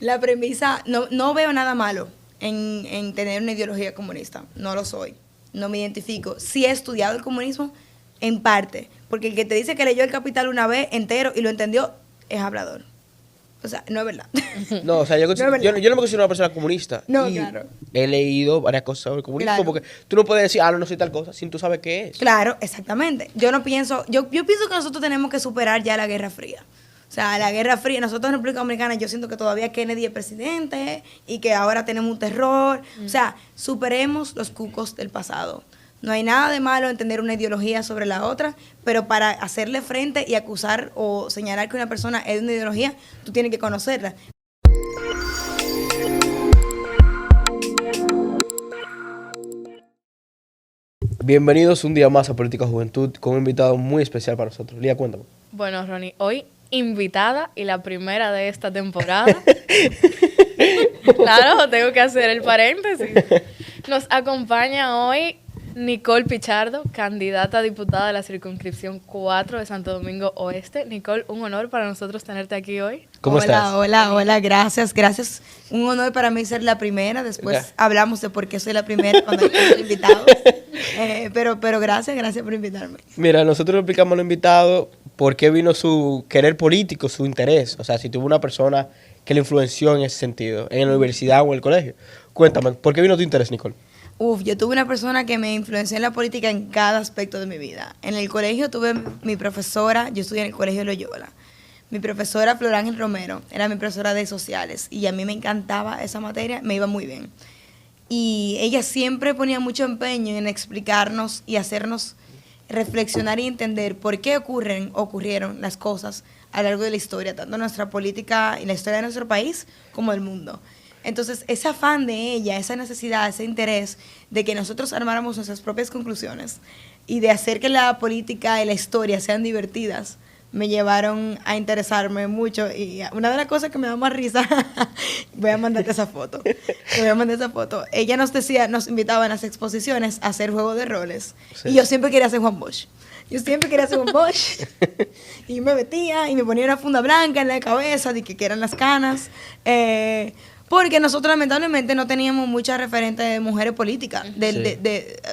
La premisa, no veo nada malo en tener una ideología comunista. No lo soy. No me identifico. Sí he estudiado el comunismo en parte, porque el que te dice que leyó El Capital una vez entero y lo entendió es hablador. O sea, no es verdad. No, o sea, yo No es no verdad. me considero una persona comunista. No, y claro. he leído varias cosas sobre el comunismo, Claro. porque tú no puedes decir, no soy tal cosa, sin tú sabes qué es. Claro, exactamente. Yo pienso que nosotros tenemos que superar ya la Guerra Fría. O sea, la Guerra Fría, nosotros en República Dominicana, yo siento que todavía Kennedy es presidente y que ahora tenemos un terror. O sea, superemos los cucos del pasado. No hay nada de malo en tener una ideología sobre la otra, pero para hacerle frente y acusar o señalar que una persona es de una ideología, tú tienes que conocerla. Bienvenidos un día más a Política Juventud con un invitado muy especial para nosotros. Lía, cuéntame. Bueno, Ronnie, hoy invitada y la primera de esta temporada. Claro, tengo que hacer el paréntesis. Nos acompaña hoy Nicole Pichardo, candidata a diputada de la circunscripción 4 de Santo Domingo Oeste. Nicole, un honor para nosotros tenerte aquí hoy. ¿Cómo estás? Hola, gracias. Un honor para mí ser la primera. Después hablamos de por qué soy la primera cuando hay otros invitados. Pero gracias por invitarme. Mira, nosotros le explicamos al invitado por qué vino su querer político, su interés. O sea, si tuvo una persona que le influenció en ese sentido, en la universidad o en el colegio. Cuéntame, ¿por qué vino tu interés, Nicole? Yo tuve una persona que me influenció en la política en cada aspecto de mi vida. En el colegio tuve mi profesora, yo estudié en el colegio Loyola. Mi profesora Flor Ángel Romero era mi profesora de sociales y a mí me encantaba esa materia, me iba muy bien. Y ella siempre ponía mucho empeño en explicarnos y hacernos reflexionar y entender por qué ocurrieron las cosas a lo largo de la historia, tanto nuestra política y la historia de nuestro país como del mundo. Entonces, ese afán de ella, esa necesidad, ese interés de que nosotros armáramos nuestras propias conclusiones y de hacer que la política y la historia sean divertidas, me llevaron a interesarme mucho. Y una de las cosas que me da más risa, voy a mandarte esa foto. Ella nos invitaba en las exposiciones a hacer juegos de roles. Sí. Y yo siempre quería ser Juan Bosch. Y me metía y me ponía una funda blanca en la cabeza de que eran las canas. Porque nosotros lamentablemente no teníamos muchas referentes de mujeres políticas.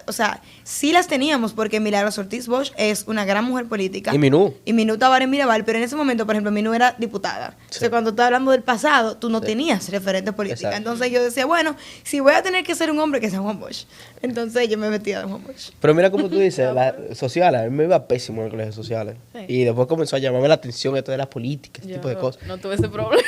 O sea, sí las teníamos porque Milagros Ortiz Bosch es una gran mujer política. Y Minú Tavares Mirabal, pero en ese momento, por ejemplo, Minú era diputada. Sí. O sea, cuando estás hablando del pasado, tú no tenías referentes políticas. Exacto. Entonces yo decía, bueno, si voy a tener que ser un hombre, que sea Juan Bosch. Entonces yo me metía de Juan Bosch. Pero mira como tú dices, las sociales, a mí me iba pésimo en el colegio sociales. Sí. Y después comenzó a llamarme la atención esto de las políticas, ese tipo de cosas. No tuve ese problema.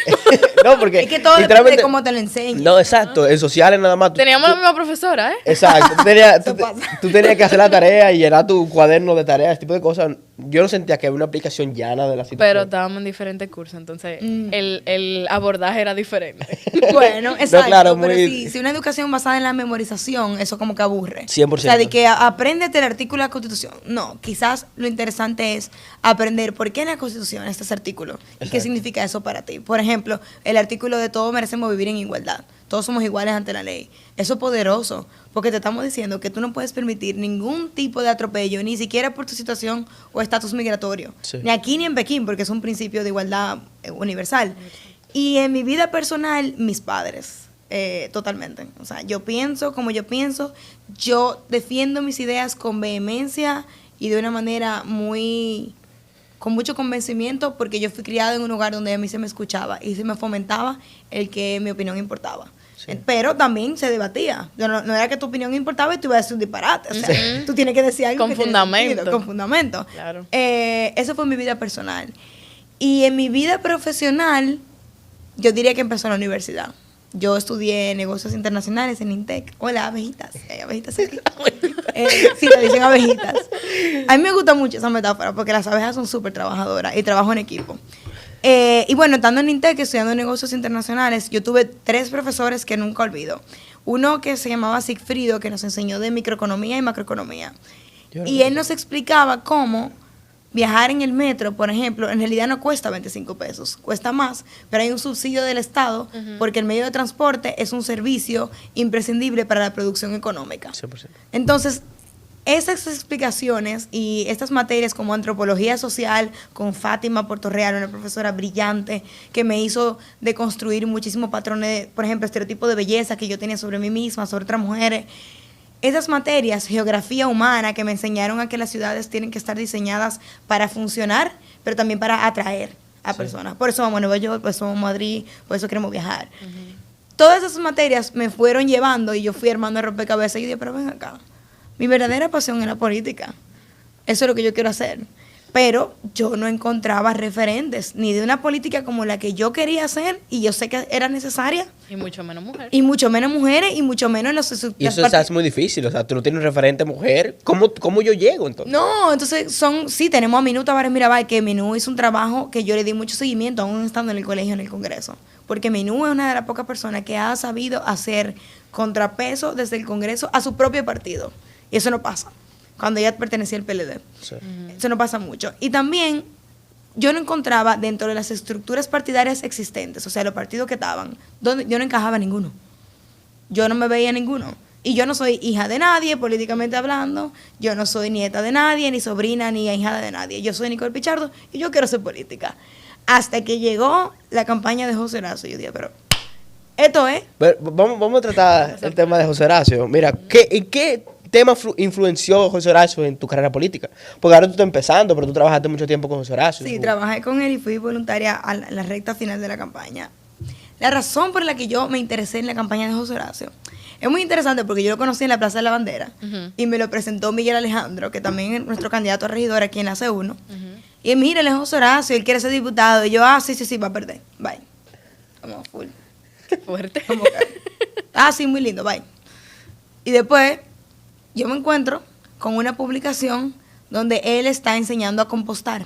No, porque es que todo depende de cómo te lo enseñan. No, exacto, en sociales nada más. Teníamos la misma profesora, ¿eh? Exacto, tú tenías que hacer la tarea y llenar tu cuaderno de tareas, ese tipo de cosas. Yo no sentía que había una aplicación llana de la situación. Pero estábamos en diferentes cursos, entonces el abordaje era diferente. Bueno, exacto, no, claro, pero si una educación basada en la memorización, eso como que aburre. 100%. O sea, de que apréndete el artículo de la Constitución. No, quizás lo interesante es aprender por qué en la Constitución está ese artículo y qué significa eso para ti. Por ejemplo, el artículo de todos merecemos vivir en igualdad. Todos somos iguales ante la ley. Eso es poderoso, porque te estamos diciendo que tú no puedes permitir ningún tipo de atropello, ni siquiera por tu situación o estatus migratorio. Sí. Ni aquí ni en Pekín, porque es un principio de igualdad universal. Y en mi vida personal, mis padres, totalmente. O sea, yo pienso como yo pienso, yo defiendo mis ideas con vehemencia y de una manera con mucho convencimiento, porque yo fui criada en un lugar donde a mí se me escuchaba y se me fomentaba el que mi opinión importaba. Sí. Pero también se debatía. No era que tu opinión importaba y tú ibas a decir un disparate. O sea, tú tienes que decir algo con fundamento. Con fundamento. Claro. Eso fue mi vida personal. Y en mi vida profesional, yo diría que empezó en la universidad. Yo estudié negocios internacionales en INTEC. Hola, abejitas. Hay abejitas aquí. Sí, le dicen abejitas. A mí me gusta mucho esa metáfora porque las abejas son súper trabajadoras y trabajo en equipo. Y bueno, estando en INTEC, estudiando negocios internacionales, yo tuve 3 profesores que nunca olvido. Uno que se llamaba Sigfrido, que nos enseñó de microeconomía y macroeconomía. Y él nos explicaba cómo viajar en el metro, por ejemplo, en realidad no cuesta 25 pesos, cuesta más, pero hay un subsidio del Estado porque el medio de transporte es un servicio imprescindible para la producción económica. 100%. Entonces, Esas explicaciones y estas materias como antropología social con Fátima Portorreal, una profesora brillante que me hizo deconstruir muchísimos patrones, por ejemplo, estereotipos de belleza que yo tenía sobre mí misma, sobre otras mujeres. Esas materias, geografía humana, que me enseñaron a que las ciudades tienen que estar diseñadas para funcionar, pero también para atraer a personas. Por eso vamos a Nueva York, por eso vamos a Madrid, por eso queremos viajar. Todas esas materias me fueron llevando y yo fui armando el rompecabezas y yo dije, pero ven acá. Mi verdadera pasión es la política. Eso es lo que yo quiero hacer. Pero yo no encontraba referentes ni de una política como la que yo quería hacer y yo sé que era necesaria. Y mucho menos mujeres. Y mucho menos mujeres y mucho menos en los... Y eso es muy difícil, o sea, tú no tienes un referente mujer. ¿Cómo yo llego entonces? No, entonces sí, tenemos a Minú Tavares Mirabal, que Minú hizo un trabajo que yo le di mucho seguimiento, aún estando en el colegio, en el Congreso. Porque Minú es una de las pocas personas que ha sabido hacer contrapeso desde el Congreso a su propio partido. Y eso no pasa. Cuando ella pertenecía al PLD. Sí. Eso no pasa mucho. Y también yo no encontraba dentro de las estructuras partidarias existentes, o sea, los partidos que estaban, donde yo no encajaba ninguno. Yo no me veía ninguno. Y yo no soy hija de nadie, políticamente hablando. Yo no soy nieta de nadie, ni sobrina, ni hija de nadie. Yo soy Nicole Pichardo y yo quiero hacer política. Hasta que llegó la campaña de José Horacio. Yo dije, pero esto es... Pero vamos a tratar el tema de José Horacio. Mira, ¿qué tema influenció José Horacio en tu carrera política? Porque ahora tú estás empezando, pero tú trabajaste mucho tiempo con José Horacio. Sí, trabajé con él y fui voluntaria a la recta final de la campaña. La razón por la que yo me interesé en la campaña de José Horacio es muy interesante porque yo lo conocí en la Plaza de la Bandera y me lo presentó Miguel Alejandro, que también es nuestro candidato a regidor aquí en la C1. Y mira, él es José Horacio, él quiere ser diputado. Y yo, sí, va a perder. Bye. Vamos, full. Qué fuerte. Sí, muy lindo, bye. Y después yo me encuentro con una publicación donde él está enseñando a compostar.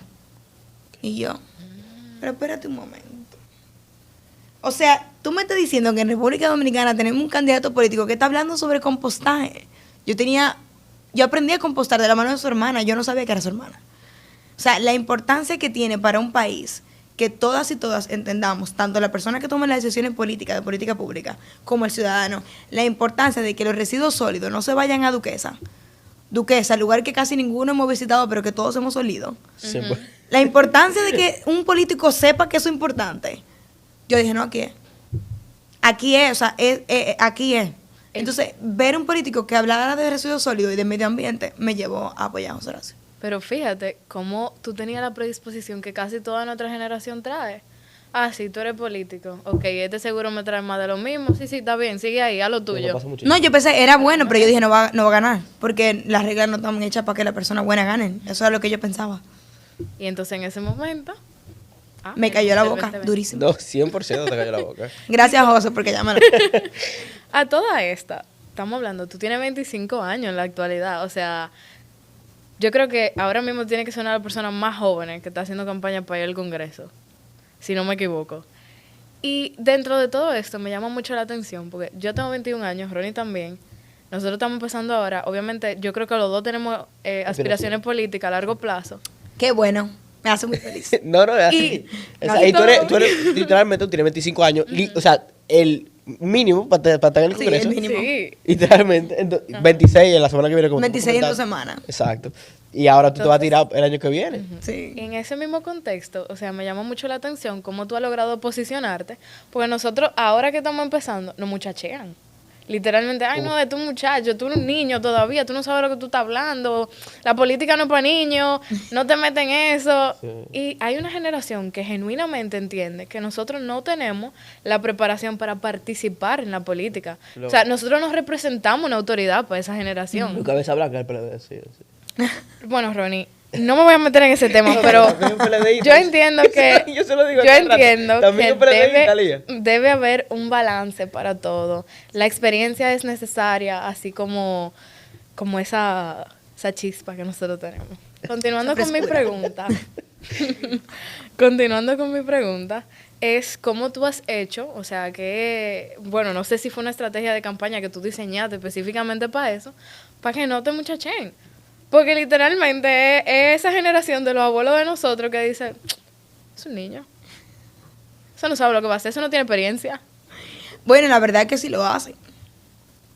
Y yo, pero espérate un momento. O sea, tú me estás diciendo que en República Dominicana tenemos un candidato político que está hablando sobre compostaje. Yo aprendí a compostar de la mano de su hermana, yo no sabía que era su hermana. O sea, la importancia que tiene para un país que todas y todas entendamos, tanto la persona que toma las decisiones políticas, de política pública, como el ciudadano, la importancia de que los residuos sólidos no se vayan a Duquesa, lugar que casi ninguno hemos visitado, pero que todos hemos olido. Sí, pues. La importancia de que un político sepa que eso es importante. Yo dije, no, aquí es. Aquí es, o sea, aquí es. Entonces, ver un político que hablara de residuos sólidos y de medio ambiente me llevó a apoyar a José Horacio. Pero fíjate cómo tú tenías la predisposición que casi toda nuestra generación trae. Sí, tú eres político. Ok, este seguro me trae más de lo mismo. Sí, está bien, sigue ahí, haz lo tuyo. No, yo pensé, era bueno, pero yo dije, no va a ganar. Porque las reglas no están hechas para que las personas buenas ganen. Eso es lo que yo pensaba. Y entonces en ese momento... me cayó la boca, durísimo. No, 100% te cayó la boca. Gracias, José, porque ya me lo... A toda esta, estamos hablando, tú tienes 25 años en la actualidad, o sea... Yo creo que ahora mismo tiene que ser una de las personas más jóvenes que está haciendo campaña para ir al Congreso, si no me equivoco. Y dentro de todo esto me llama mucho la atención, porque yo tengo 21 años, Ronnie también. Nosotros estamos empezando ahora. Obviamente, yo creo que los dos tenemos aspiraciones políticas a largo plazo. Qué bueno, me hace muy feliz. No, es así. Y tú eres literalmente, tú tienes 25 años. O sea, el mínimo para estar en el Congreso. Sí, el mínimo. Sí. Literalmente, 26 en la semana que viene. 26 en 2 semanas. Exacto. Y ahora tú te vas a tirar el año que viene. Sí. En ese mismo contexto, o sea, me llama mucho la atención cómo tú has logrado posicionarte, porque nosotros, ahora que estamos empezando, nos muchachean. Literalmente, no, de tu muchacho, tú eres un niño todavía, tú no sabes lo que tú estás hablando, la política no es para niños, no te meten en eso. Sí. Y hay una generación que genuinamente entiende que nosotros no tenemos la preparación para participar en la política. O sea, nosotros nos representamos una autoridad para esa generación. Tu cabeza blanca, el PLD, sí. Bueno, Ronnie, no me voy a meter en ese tema, pero yo entiendo que debe haber un balance para todo. La experiencia es necesaria, así como esa chispa que nosotros tenemos. Continuando con mi pregunta, es cómo tú has hecho, o sea, bueno, no sé si fue una estrategia de campaña que tú diseñaste específicamente para eso, para que no te muchachen. Porque literalmente es esa generación de los abuelos de nosotros que dice, es un niño. Eso no sabe lo que va a hacer, eso no tiene experiencia. Bueno, la verdad es que sí lo hacen.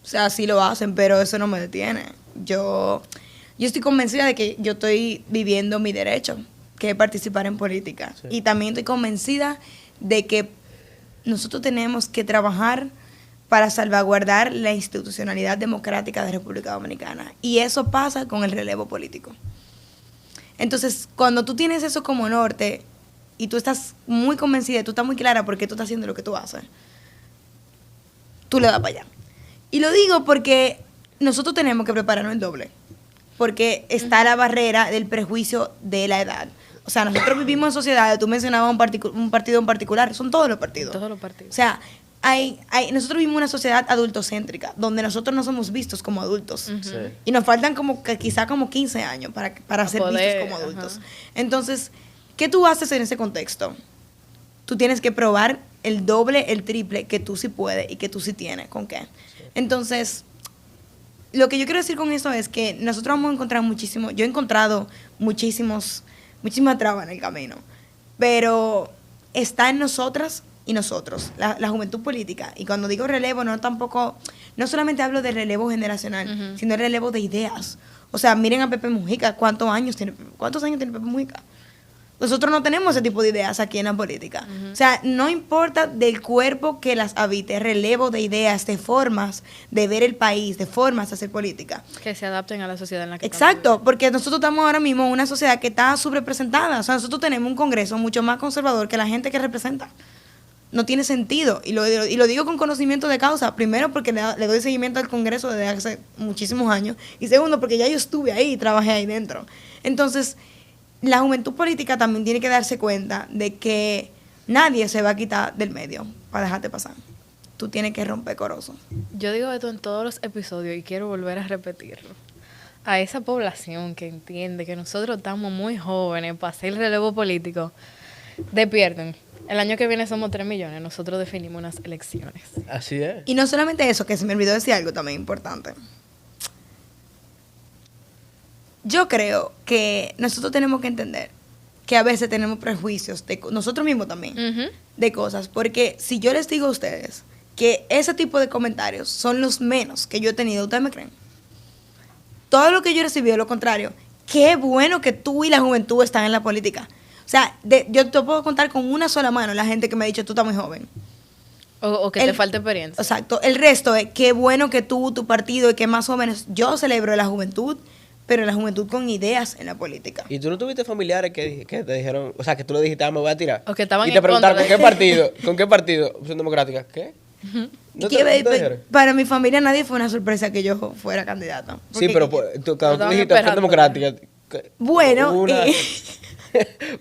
O sea, sí lo hacen, pero eso no me detiene. yo estoy convencida de que yo estoy viviendo mi derecho, que es participar en política. Sí. Y también estoy convencida de que nosotros tenemos que trabajar para salvaguardar la institucionalidad democrática de República Dominicana. Y eso pasa con el relevo político. Entonces, cuando tú tienes eso como norte y tú estás muy convencida, tú estás muy clara por qué tú estás haciendo lo que tú haces, tú le vas para allá. Y lo digo porque nosotros tenemos que prepararnos el doble, porque está la barrera del prejuicio de la edad. O sea, nosotros vivimos en sociedades, tú mencionabas un partido en particular, son todos los partidos. Todos los partidos. O sea, nosotros vivimos en una sociedad adultocéntrica, donde nosotros no somos vistos como adultos. Ujú. Sí. Y nos faltan quizá como 15 años para ser poder, vistos como adultos. ajá. Entonces, ¿qué tú haces en ese contexto? Tú tienes que probar el doble, el triple, que tú sí puedes y que tú sí tienes. ¿Con qué? Entonces, lo que yo quiero decir con eso es que nosotros vamos a encontrar muchísimo. Yo he encontrado muchísimas trabas en el camino, pero está en nosotras y nosotros, la juventud política. Y cuando digo relevo, no solamente hablo de relevo generacional, Ujú. sino de relevo de ideas. O sea, miren a Pepe Mujica, ¿cuántos años tiene Pepe Mujica? Nosotros no tenemos ese tipo de ideas aquí en la política. Ujú. O sea, no importa del cuerpo que las habite, relevo de ideas, de formas de ver el país, de formas de hacer política. Que se adapten a la sociedad en la que Exacto, porque nosotros estamos ahora mismo en una sociedad que está subrepresentada. O sea, nosotros tenemos un Congreso mucho más conservador que la gente que representa. No tiene sentido. Y lo digo con conocimiento de causa. Primero, porque le doy seguimiento al Congreso desde hace muchísimos años. Y segundo, porque ya yo estuve ahí y trabajé ahí dentro. Entonces, la juventud política también tiene que darse cuenta de que nadie se va a quitar del medio para dejarte pasar. Tú tienes que romper corozo. Yo digo esto en todos los episodios y quiero volver a repetirlo. A esa población que entiende que nosotros estamos muy jóvenes para hacer el relevo político, despierten. El año que viene somos 3 millones. Nosotros definimos unas elecciones. Así es. Y no solamente eso, que se me olvidó decir algo también importante. Yo creo que nosotros tenemos que entender que a veces tenemos prejuicios, nosotros mismos también, Ujú. de cosas. Porque si yo les digo a ustedes que ese tipo de comentarios son los menos que yo he tenido, ¿ustedes me creen? Todo lo que yo he recibido, lo contrario. Qué bueno que tú y la juventud están en la política. O sea, yo te puedo contar con una sola mano la gente que me ha dicho, tú estás muy joven. O que te falte experiencia. Exacto. El resto es, qué bueno que tú, tu partido y que más jóvenes. Yo celebro la juventud, pero la juventud con ideas en la política. ¿Y tú no tuviste familiares que te dijeron, o sea, que tú le dijiste, me voy a tirar? O que estaban y te en preguntaron, contra ¿con qué partido? ¿Con qué partido? Opción Democrática. ¿Qué? ¿No Que te dijeron? para mi familia nadie fue una sorpresa que yo fuera candidata. Sí, Porque- pero tú, cuando tú estaban dijiste Opción esperando. Democrática... Bueno, una-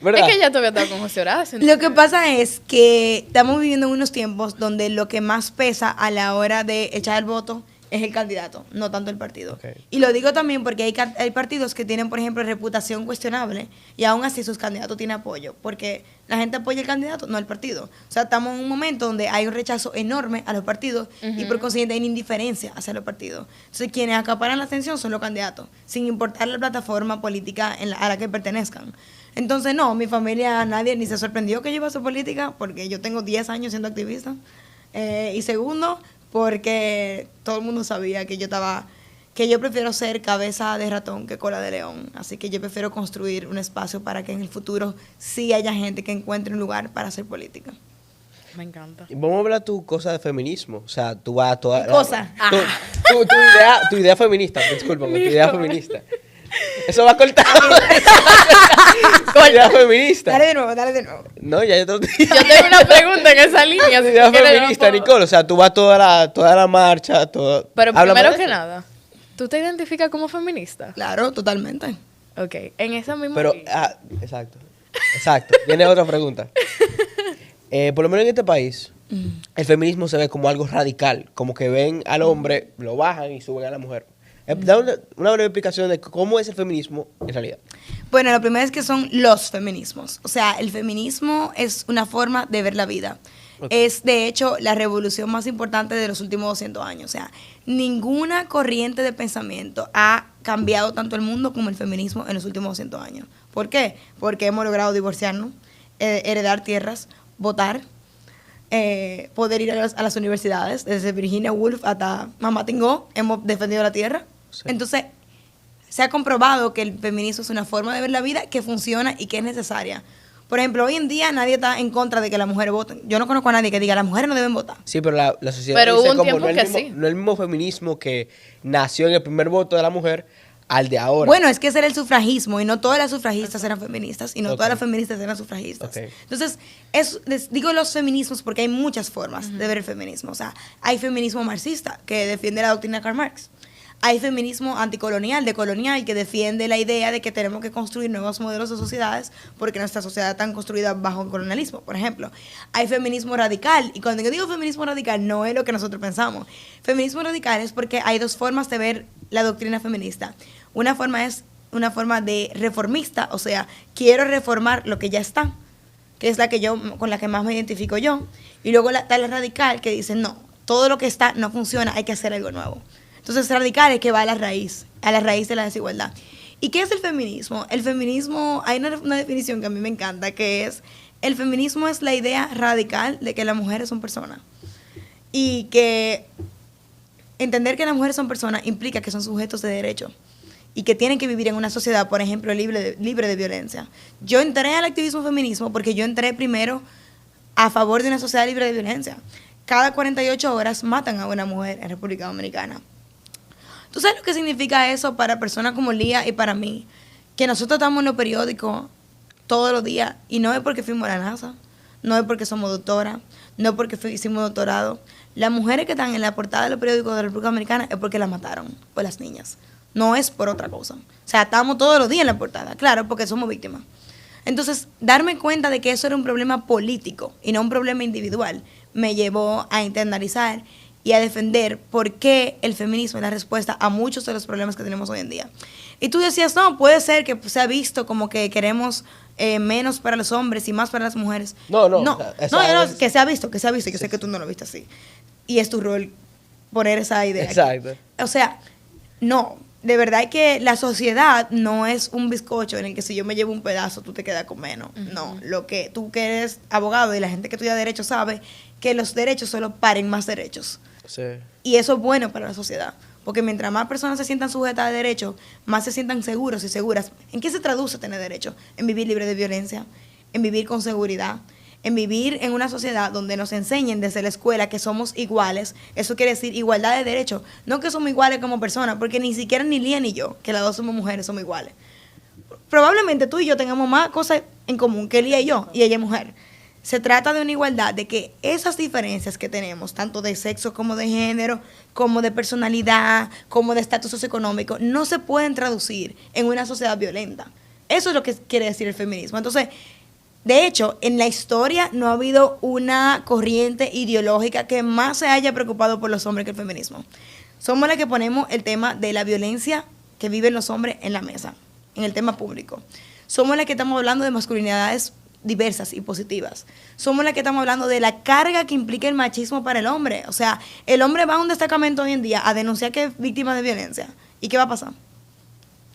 ¿verdad? Es que ya todavía estaba con José Horacio. Lo que pasa es que estamos viviendo en unos tiempos donde lo que más pesa a la hora de echar el voto es el candidato, no tanto el partido. Ok. Y lo digo también porque hay partidos que tienen, por ejemplo, reputación cuestionable y aún así sus candidatos tienen apoyo, porque la gente apoya el candidato, no el partido. O sea, estamos en un momento donde hay un rechazo enorme a los partidos y por consiguiente hay una indiferencia hacia los partidos. Entonces, quienes acaparan la atención son los candidatos, sin importar la plataforma política a la que pertenezcan. Entonces, no, mi familia, nadie ni se sorprendió que yo iba a hacer política, porque yo tengo 10 años siendo activista. Y segundo, porque todo el mundo sabía que yo prefiero ser cabeza de ratón que cola de león. Así que yo prefiero construir un espacio para que en el futuro sí haya gente que encuentre un lugar para hacer política. Me encanta. Y vamos a hablar tu cosa de feminismo. O sea, tú vas a toda... ¿Qué cosa? Tu idea feminista, discúlpame, tu idea feminista. Eso va cortado. Tu idea feminista. Dale de nuevo. No, ya yo te lo dije. Yo tengo una pregunta en esa línea. Tu si idea tú quieres, feminista, yo puedo- Nicole. O sea, tú vas a toda la marcha, todo... Pero Háblame primero de que eso. nada, ¿tú te identificas como feminista? Claro, totalmente. Ok, en esa misma Pero, línea. exacto. Exacto. Viene otra pregunta. Por lo menos en este país, el feminismo se ve como algo radical. Como que ven al hombre, lo bajan y suben a la mujer. Da una breve explicación de cómo es el feminismo en realidad. Bueno, lo primero es que son los feminismos. O sea, el feminismo es una forma de ver la vida. Ok. Es, de hecho, la revolución más importante de los últimos 200 años. O sea, ninguna corriente de pensamiento ha cambiado tanto el mundo como el feminismo en los últimos 200 años. ¿Por qué? Porque hemos logrado divorciarnos, heredar tierras, votar, poder ir a las universidades, desde Virginia Woolf hasta Mamá Tingó, hemos defendido la tierra. Sí. Entonces, se ha comprobado que el feminismo es una forma de ver la vida que funciona y que es necesaria. Por ejemplo, hoy en día nadie está en contra de que las mujeres voten. Yo no conozco a nadie que diga las mujeres no deben votar. Sí, pero la sociedad Pero dice hubo un como tiempo no, que mismo, sí. no el mismo feminismo que nació en el primer voto de la mujer al de ahora. Bueno, es que ese era el sufragismo y no todas las sufragistas eran feministas y no Ok. todas las feministas eran sufragistas. Ok. Entonces, les digo los feminismos porque hay muchas formas de ver el feminismo. O sea, hay feminismo marxista que defiende la doctrina de Karl Marx. Hay feminismo anticolonial, decolonial, que defiende la idea de que tenemos que construir nuevos modelos de sociedades porque nuestra sociedad está construida bajo el colonialismo, por ejemplo. Hay feminismo radical, y cuando yo digo feminismo radical no es lo que nosotros pensamos. Feminismo radical es porque hay dos formas de ver la doctrina feminista. Una forma es una forma de reformista, o sea, quiero reformar lo que ya está, que es la que yo, con la que más me identifico yo. Y luego está la radical, que dice, no, todo lo que está no funciona, hay que hacer algo nuevo. Entonces, radical es que va a la raíz de la desigualdad. ¿Y qué es el feminismo? El feminismo, hay una definición que a mí me encanta, que es, el feminismo es la idea radical de que las mujeres son personas. Y que entender que las mujeres son personas implica que son sujetos de derecho y que tienen que vivir en una sociedad, por ejemplo, libre de violencia. Yo entré al activismo feminismo porque yo entré primero a favor de una sociedad libre de violencia. Cada 48 horas matan a una mujer en República Dominicana. ¿Tú sabes lo que significa eso para personas como Lía y para mí? Que nosotros estamos en los periódicos todos los días y no es porque fuimos a la NASA, no es porque somos doctoras, no es porque hicimos doctorado. Las mujeres que están en la portada de los periódicos de la República Dominicana es porque las mataron, por las niñas. No es por otra cosa. O sea, estamos todos los días en la portada, claro, porque somos víctimas. Entonces, darme cuenta de que eso era un problema político y no un problema individual, me llevó a internalizar y a defender por qué el feminismo es la respuesta a muchos de los problemas que tenemos hoy en día. Y tú decías, no, puede ser que se ha visto como que queremos menos para los hombres y más para las mujeres. No, Que se ha visto, yo sé que tú no lo viste así. Y es tu rol poner esa idea. Exacto. Aquí. O sea, no, de verdad que la sociedad no es un bizcocho en el que si yo me llevo un pedazo tú te quedas con menos. No, lo que tú que eres abogado y la gente que estudia derecho sabe que los derechos solo paren más derechos. Sí. Y eso es bueno para la sociedad, porque mientras más personas se sientan sujetas a derechos, más se sientan seguros y seguras. ¿En qué se traduce tener derecho? En vivir libre de violencia, en vivir con seguridad, en vivir en una sociedad donde nos enseñen desde la escuela que somos iguales. Eso quiere decir igualdad de derechos, no que somos iguales como personas, porque ni siquiera ni Lía ni yo, que las dos somos mujeres, somos iguales. Probablemente tú y yo tengamos más cosas en común que Lía y yo, y ella es mujer. Se trata de una igualdad, de que esas diferencias que tenemos, tanto de sexo como de género, como de personalidad, como de estatus socioeconómico, no se pueden traducir en una sociedad violenta. Eso es lo que quiere decir el feminismo. Entonces, de hecho, en la historia no ha habido una corriente ideológica que más se haya preocupado por los hombres que el feminismo. Somos las que ponemos el tema de la violencia que viven los hombres en la mesa, en el tema público. Somos las que estamos hablando de masculinidades diversas y positivas. Somos las que estamos hablando de la carga que implica el machismo para el hombre. O sea, el hombre va a un destacamento hoy en día a denunciar que es víctima de violencia. ¿Y qué va a pasar?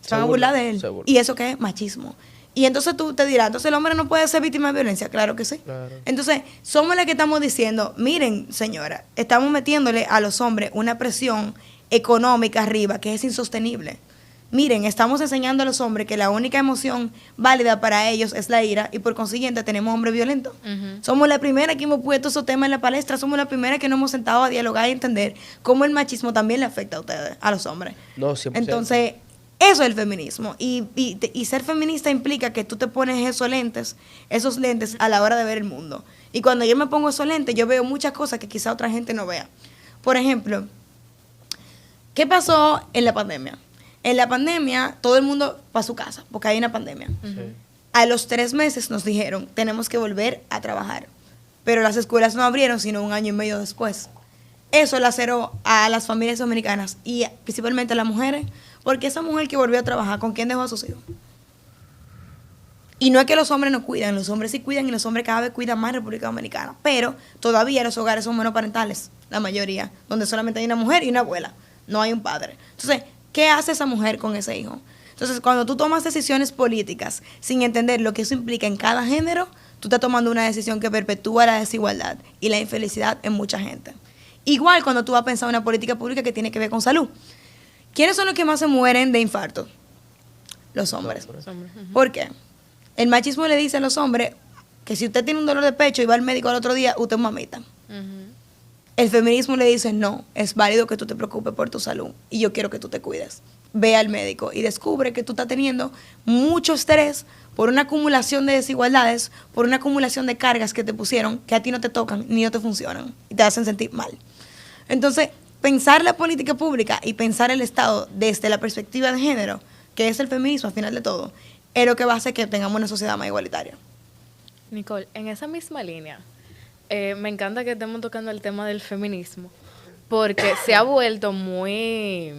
Se van a burlar de él. ¿Y eso qué es? Machismo. Y entonces tú te dirás, entonces el hombre no puede ser víctima de violencia. Claro que sí. Claro. Entonces, somos las que estamos diciendo, miren, señora, estamos metiéndole a los hombres una presión económica arriba que es insostenible. Miren, estamos enseñando a los hombres que la única emoción válida para ellos es la ira y por consiguiente tenemos hombres violentos. Somos la primera que hemos puesto esos temas en la palestra, somos la primera que nos hemos sentado a dialogar y entender cómo el machismo también le afecta a ustedes, a los hombres. No, 100%. Entonces, eso es el feminismo. Y ser feminista implica que tú te pones esos lentes a la hora de ver el mundo. Y cuando yo me pongo esos lentes, yo veo muchas cosas que quizá otra gente no vea. Por ejemplo, ¿qué pasó en la pandemia? En la pandemia, todo el mundo fue a su casa, porque hay una pandemia. Sí. A los 3 meses nos dijeron, tenemos que volver a trabajar. Pero las escuelas no abrieron, sino 1 año y medio después. Eso laceró a las familias dominicanas y principalmente a las mujeres, porque esa mujer que volvió a trabajar, ¿con quién dejó a sus hijos? Y no es que los hombres no cuidan, los hombres sí cuidan y los hombres cada vez cuidan más en República Dominicana. Pero todavía los hogares son monoparentales, la mayoría, donde solamente hay una mujer y una abuela, no hay un padre. Entonces, ¿qué hace esa mujer con ese hijo? Entonces, cuando tú tomas decisiones políticas sin entender lo que eso implica en cada género, tú estás tomando una decisión que perpetúa la desigualdad y la infelicidad en mucha gente. Igual cuando tú vas a pensar una política pública que tiene que ver con salud. ¿Quiénes son los que más se mueren de infarto? los hombres. Los hombres, ujú. ¿Por qué? El machismo le dice a los hombres que si usted tiene un dolor de pecho y va al médico al otro día, usted es mamita. Ujú. El feminismo le dice, no, es válido que tú te preocupes por tu salud y yo quiero que tú te cuides. Ve al médico y descubre que tú estás teniendo mucho estrés por una acumulación de desigualdades, por una acumulación de cargas que te pusieron que a ti no te tocan ni no te funcionan y te hacen sentir mal. Entonces, pensar la política pública y pensar el Estado desde la perspectiva de género, que es el feminismo al final de todo, es lo que va a hacer que tengamos una sociedad más igualitaria. Nicole, en esa misma línea, me encanta que estemos tocando el tema del feminismo, porque se ha vuelto muy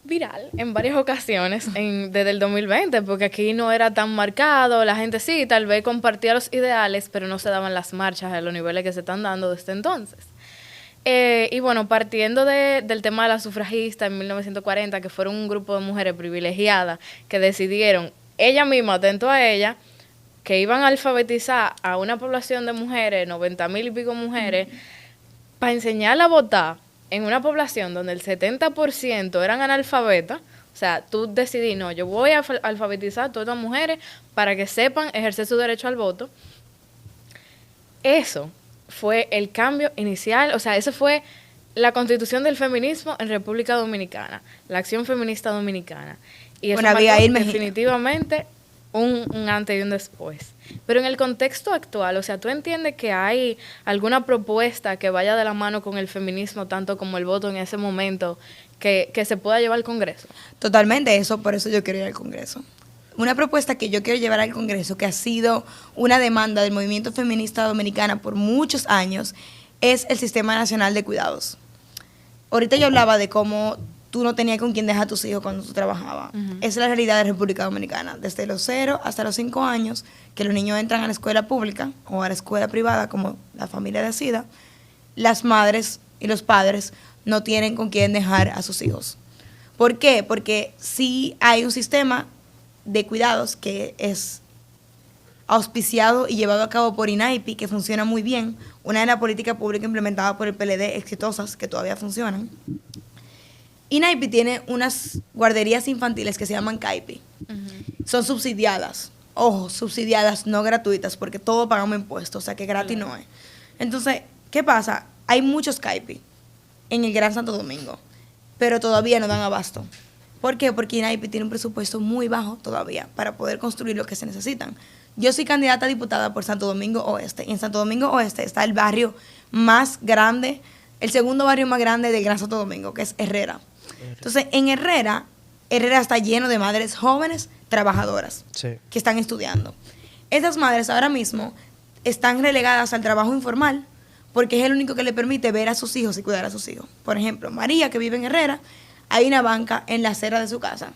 viral en varias ocasiones desde el 2020, porque aquí no era tan marcado, la gente sí, tal vez compartía los ideales, pero no se daban las marchas a los niveles que se están dando desde entonces. Y bueno, partiendo del tema de la sufragista en 1940, que fueron un grupo de mujeres privilegiadas que decidieron, ella misma, atento a ella, que iban a alfabetizar a una población de mujeres, 90,000 y pico mujeres, para enseñarla a votar en una población donde el 70% eran analfabetas. O sea, tú decidí, no, yo voy a alfabetizar a todas las mujeres para que sepan ejercer su derecho al voto. Eso fue el cambio inicial, o sea, eso fue la constitución del feminismo en República Dominicana, la acción feminista dominicana. Y eso marcó definitivamente un antes y un después. Pero en el contexto actual, o sea, ¿tú entiendes que hay alguna propuesta que vaya de la mano con el feminismo, tanto como el voto en ese momento, que se pueda llevar al Congreso? Totalmente, por eso yo quiero ir al Congreso. Una propuesta que yo quiero llevar al Congreso, que ha sido una demanda del movimiento feminista dominicana por muchos años, es el Sistema Nacional de Cuidados. Ahorita yo hablaba de cómo tú no tenías con quién dejar a tus hijos cuando tú trabajabas. Uh-huh. Esa es la realidad de República Dominicana. Desde los 0 hasta los 5 años, que los niños entran a la escuela pública o a la escuela privada, como la familia decida, las madres y los padres no tienen con quién dejar a sus hijos. ¿Por qué? Porque sí hay un sistema de cuidados que es auspiciado y llevado a cabo por INAIPI, que funciona muy bien, una de las políticas públicas implementadas por el PLD exitosas que todavía funcionan. INAIPI tiene unas guarderías infantiles que se llaman CAIPI. Uh-huh. Son subsidiadas, ojo, subsidiadas, no gratuitas, porque todo pagamos impuestos, o sea que gratis no es. Entonces, ¿qué pasa? Hay muchos CAIPI en el Gran Santo Domingo, pero todavía no dan abasto. ¿Por qué? Porque INAIPI tiene un presupuesto muy bajo todavía para poder construir lo que se necesitan. Yo soy candidata a diputada por Santo Domingo Oeste, y en Santo Domingo Oeste está el barrio más grande, el segundo barrio más grande del Gran Santo Domingo, que es Herrera. Entonces, en Herrera está lleno de madres jóvenes trabajadoras que están estudiando. Esas madres ahora mismo están relegadas al trabajo informal porque es el único que le permite ver a sus hijos y cuidar a sus hijos. Por ejemplo, María, que vive en Herrera, hay una banca en la acera de su casa.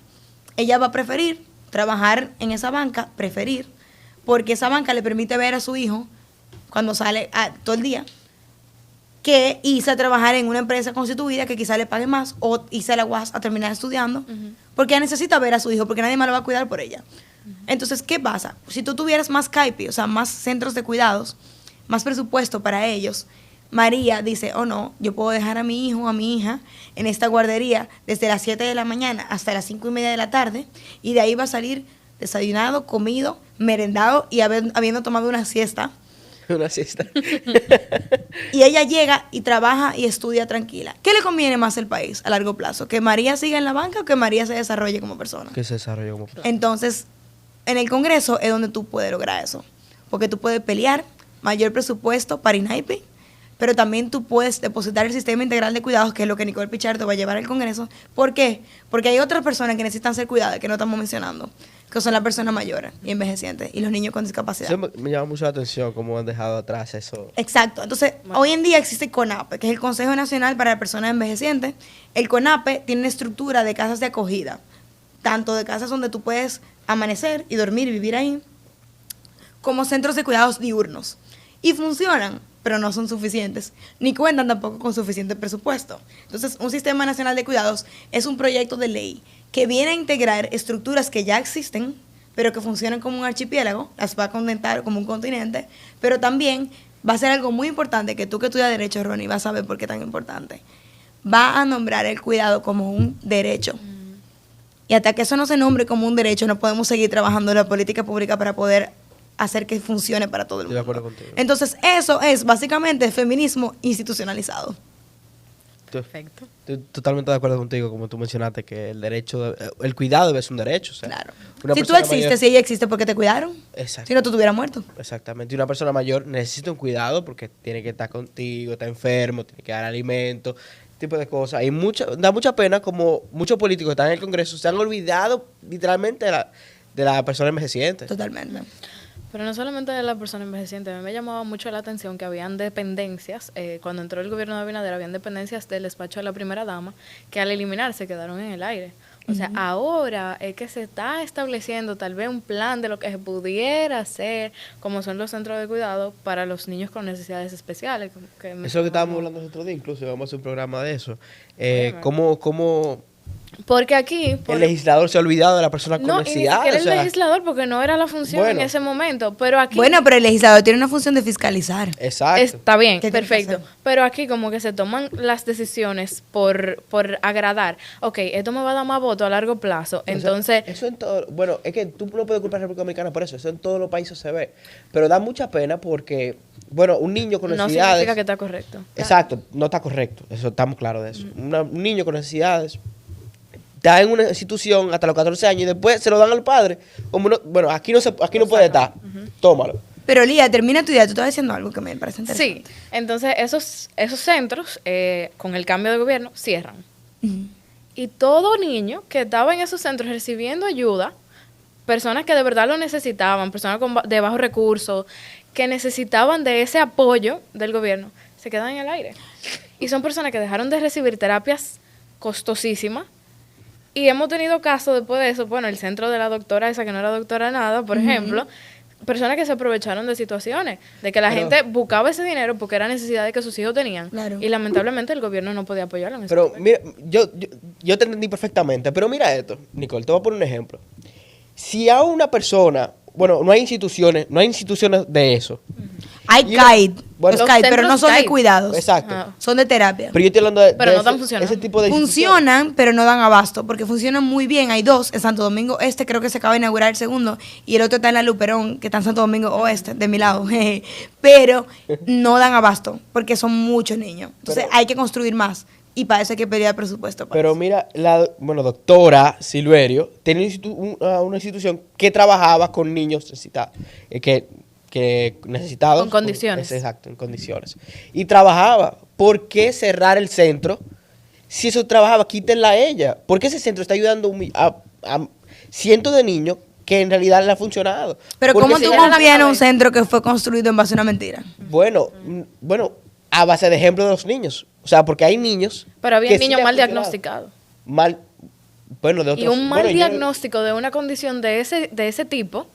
Ella va a preferir trabajar en esa banca, porque esa banca le permite ver a su hijo cuando sale todo el día, que irse a trabajar en una empresa constituida que quizá le pague más, o irse a la UAS a terminar estudiando, porque ella necesita ver a su hijo, porque nadie más lo va a cuidar por ella. Entonces, ¿qué pasa? Si tú tuvieras más CAIPI, o sea, más centros de cuidados, más presupuesto para ellos, María dice, oh no, yo puedo dejar a mi hijo o a mi hija en esta guardería desde las 7 de la mañana hasta las 5:30 de la tarde, y de ahí va a salir desayunado, comido, merendado y habiendo tomado una siesta. Una siesta. Y ella llega y trabaja y estudia tranquila. ¿Qué le conviene más al país a largo plazo? ¿Que María siga en la banca o que María se desarrolle como persona? Que se desarrolle como persona. Entonces, en el Congreso es donde tú puedes lograr eso. Porque tú puedes pelear mayor presupuesto para INAIPI, pero también tú puedes depositar el sistema integral de cuidados, que es lo que Nicole Pichardo va a llevar al Congreso. ¿Por qué? Porque hay otras personas que necesitan ser cuidadas, que no estamos mencionando, que son las personas mayores y envejecientes y los niños con discapacidad. Eso me llama mucho la atención cómo han dejado atrás eso. Exacto. Entonces, hoy en día existe el CONAPE, que es el Consejo Nacional para las Personas Envejecientes. El CONAPE tiene una estructura de casas de acogida, tanto de casas donde tú puedes amanecer y dormir y vivir ahí, como centros de cuidados diurnos. Y funcionan, pero no son suficientes, ni cuentan tampoco con suficiente presupuesto. Entonces, un Sistema Nacional de Cuidados es un proyecto de ley que viene a integrar estructuras que ya existen, pero que funcionan como un archipiélago, las va a contentar como un continente, pero también va a ser algo muy importante, que tú que estudias Derecho, Ronnie, vas a saber por qué es tan importante. Va a nombrar el cuidado como un derecho. Y hasta que eso no se nombre como un derecho, no podemos seguir trabajando en la política pública para poder hacer que funcione para todo el Estoy de mundo. acuerdo contigo. Entonces, eso es básicamente feminismo institucionalizado. Perfecto. Estoy totalmente de acuerdo contigo, como tú mencionaste, que el cuidado debe ser un derecho. O sea, Claro. una Si tú persona existes, mayor- si ella existe, porque te cuidaron. Exacto. Si no, tú te hubieras muerto. Exactamente. Y una persona mayor necesita un cuidado porque tiene que estar contigo, está enfermo, tiene que dar alimento, tipo de cosas. Y da mucha pena como muchos políticos que están en el Congreso se han olvidado literalmente de la persona envejeciente. Totalmente. Pero no solamente de la persona envejeciente, a mí me llamaba mucho la atención que habían dependencias, cuando entró el gobierno de Abinader, habían dependencias del despacho de la primera dama que al eliminarse quedaron en el aire. O sea, ahora es que se está estableciendo tal vez un plan de lo que se pudiera hacer, como son los centros de cuidado para los niños con necesidades especiales. Eso es lo que estábamos hablando el otro día, incluso vamos a hacer un programa de eso. Bueno. Cómo Porque aquí... el legislador se ha olvidado de la persona con no, y ni necesidades. siquiera el o sea, legislador, porque no era la función Bueno. en ese momento. Pero aquí... Bueno, pero el legislador tiene una función de fiscalizar. exacto. Está bien, ¿Qué tiene que perfecto. hacer? Pero aquí como que se toman las decisiones por agradar. Ok, esto me va a dar más votos a largo plazo. O sea, Entonces, eso en todo, bueno, es que tú no puedes culpar a la República Dominicana por eso en todos los países se ve. Pero da mucha pena porque, bueno, un niño con no necesidades. significa que está correcto. Exacto, no está correcto, eso estamos claros de eso. Un niño con necesidades está en una institución hasta los 14 años y después se lo dan al padre. Como bueno, aquí no puede estar, tómalo. Pero Lía, termina tu idea. Tú estabas diciendo algo que me parece interesante. Sí, entonces esos centros, con el cambio de gobierno, cierran. Ujú. Y todo niño que estaba en esos centros recibiendo ayuda, personas que de verdad lo necesitaban, personas de bajos recursos, que necesitaban de ese apoyo del gobierno, se quedan en el aire. Y son personas que dejaron de recibir terapias costosísimas. Y hemos tenido casos después de eso, bueno, el centro de la doctora esa que no era doctora nada, por ejemplo, personas que se aprovecharon de situaciones, de que la Pero- gente buscaba ese dinero porque era necesidad de que sus hijos tenían. Claro. Y lamentablemente el gobierno no podía apoyarlo en ese Pero aspecto. mira, yo te entendí perfectamente, pero mira esto, Nicole, te voy a poner un ejemplo. Si a una persona, bueno, no hay instituciones de eso. Hay Y CAID, bueno, los Los CAID, pero no centros son de CAID. cuidados. Exacto. Ajá. Son de terapia. Pero yo estoy hablando de, Pero de no están funcionando. ese tipo de instituciones. Funcionan, pero no dan abasto, porque funcionan muy bien. Hay dos en Santo Domingo Este, creo que se acaba de inaugurar el segundo, y el otro está en la Luperón, que está en Santo Domingo Oeste, de mi lado. jeje. Pero no dan abasto, porque son muchos niños. Entonces Pero- hay que construir más, y para eso hay que pedir el presupuesto. para Pero eso. mira, doctora Silverio tiene una institución que trabajaba con niños necesitados, que necesitados. Con condiciones. Exacto, en condiciones. Y trabajaba. ¿Por qué cerrar el centro? Si eso trabajaba, quítenla a ella. Porque ese centro está ayudando a cientos de niños que en realidad le ha funcionado. Pero Porque ¿cómo se- tú era la confías en un cabeza. centro que fue construido en base a una mentira? Bueno, a base de ejemplo de los niños. O sea, porque hay niños. Pero había que sí niños le ha mal funcionado. diagnosticados. Mal. Bueno, de otros. Y un mal bueno, yo- diagnóstico de una condición de ese tipo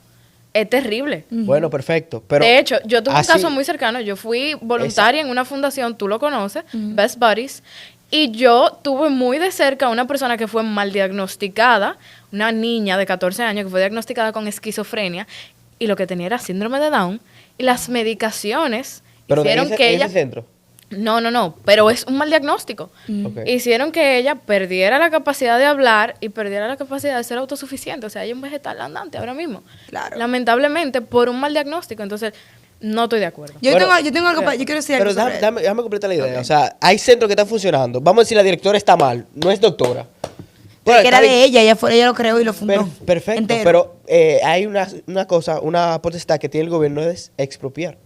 es terrible. Bueno, perfecto. Pero de hecho, yo tuve así- un caso muy cercano. Yo fui voluntaria en una fundación, tú lo conoces, Best Buddies, y yo tuve muy de cerca a una persona que fue mal diagnosticada, una niña de 14 años que fue diagnosticada con esquizofrenia, y lo que tenía era síndrome de Down, y las medicaciones Pero de hicieron ese, que en ella... ese centro. No, pero es un mal diagnóstico. Ok. Hicieron que ella perdiera la capacidad de hablar y perdiera la capacidad de ser autosuficiente. O sea, ella es un vegetal andante ahora mismo. Claro. Lamentablemente, por un mal diagnóstico. Entonces, no estoy de acuerdo. Yo, Bueno, tengo algo yo quiero decir Pero algo sobre déjame completar la idea. Ok. O sea, hay centros que están funcionando. Vamos a decir la directora está mal, no es doctora. Pero que era está bien. de ella lo creó y lo fundó. Perfecto, entero. pero hay una potestad que tiene el gobierno es expropiar.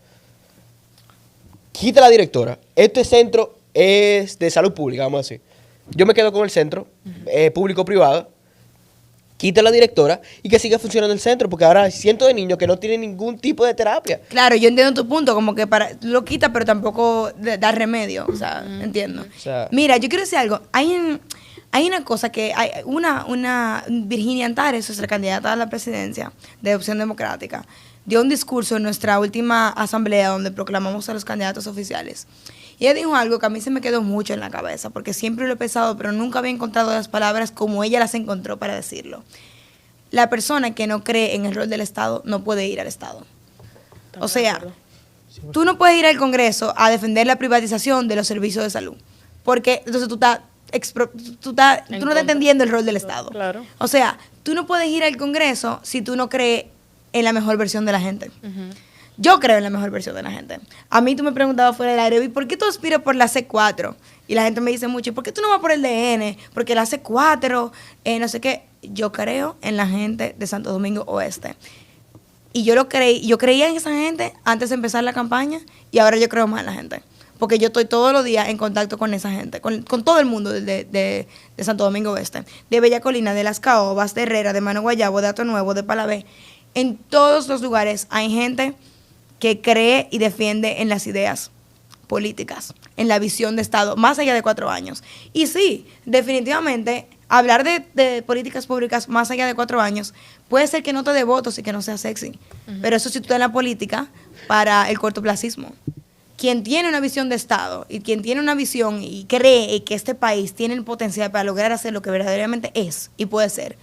Quita la directora. Este centro es de salud pública, vamos a decir. Yo me quedo con el centro, público-privado. Quita la directora y que siga funcionando el centro, porque ahora hay cientos de niños que no tienen ningún tipo de terapia. Claro, yo entiendo tu punto, como que lo quita, pero tampoco da remedio. O sea, entiendo. O sea- Mira, yo quiero decir algo. Hay una cosa que hay una Virginia Antares, nuestra candidata a la presidencia de Opción Democrática, dio un discurso en nuestra última asamblea donde proclamamos a los candidatos oficiales. Y ella dijo algo que a mí se me quedó mucho en la cabeza, porque siempre lo he pensado, pero nunca había encontrado las palabras como ella las encontró para decirlo. La persona que no cree en el rol del Estado no puede ir al Estado. O sea, tú no puedes ir al Congreso a defender la privatización de los servicios de salud, porque entonces tú estás tú no estás entendiendo el rol del Estado. Claro. O sea, tú no puedes ir al Congreso si tú no crees en la mejor versión de la gente. Yo creo en la mejor versión de la gente. A mí tú me preguntabas fuera del aire, ¿y por qué tú aspiras por la C4? Y la gente me dice mucho, ¿y por qué tú no vas por el DN? Porque la C4, no sé qué. Yo creo en la gente de Santo Domingo Oeste. Y yo creía en esa gente antes de empezar la campaña y ahora yo creo más en la gente. Porque yo estoy todos los días en contacto con esa gente, con todo el mundo de Santo Domingo Oeste. De Bella Colina, de Las Caobas, de Herrera, de Mano Guayabo, de Ato Nuevo, de Palabé. En todos los lugares hay gente que cree y defiende en las ideas políticas, en la visión de Estado, más allá de 4 años. Y sí, definitivamente, hablar de políticas públicas más allá de 4 años puede ser que no te dé votos y que no sea sexy. Pero eso sí, tú estás en la política para el cortoplacismo. Quien tiene una visión de Estado y quien tiene una visión y cree que este país tiene el potencial para lograr hacer lo que verdaderamente es y puede ser,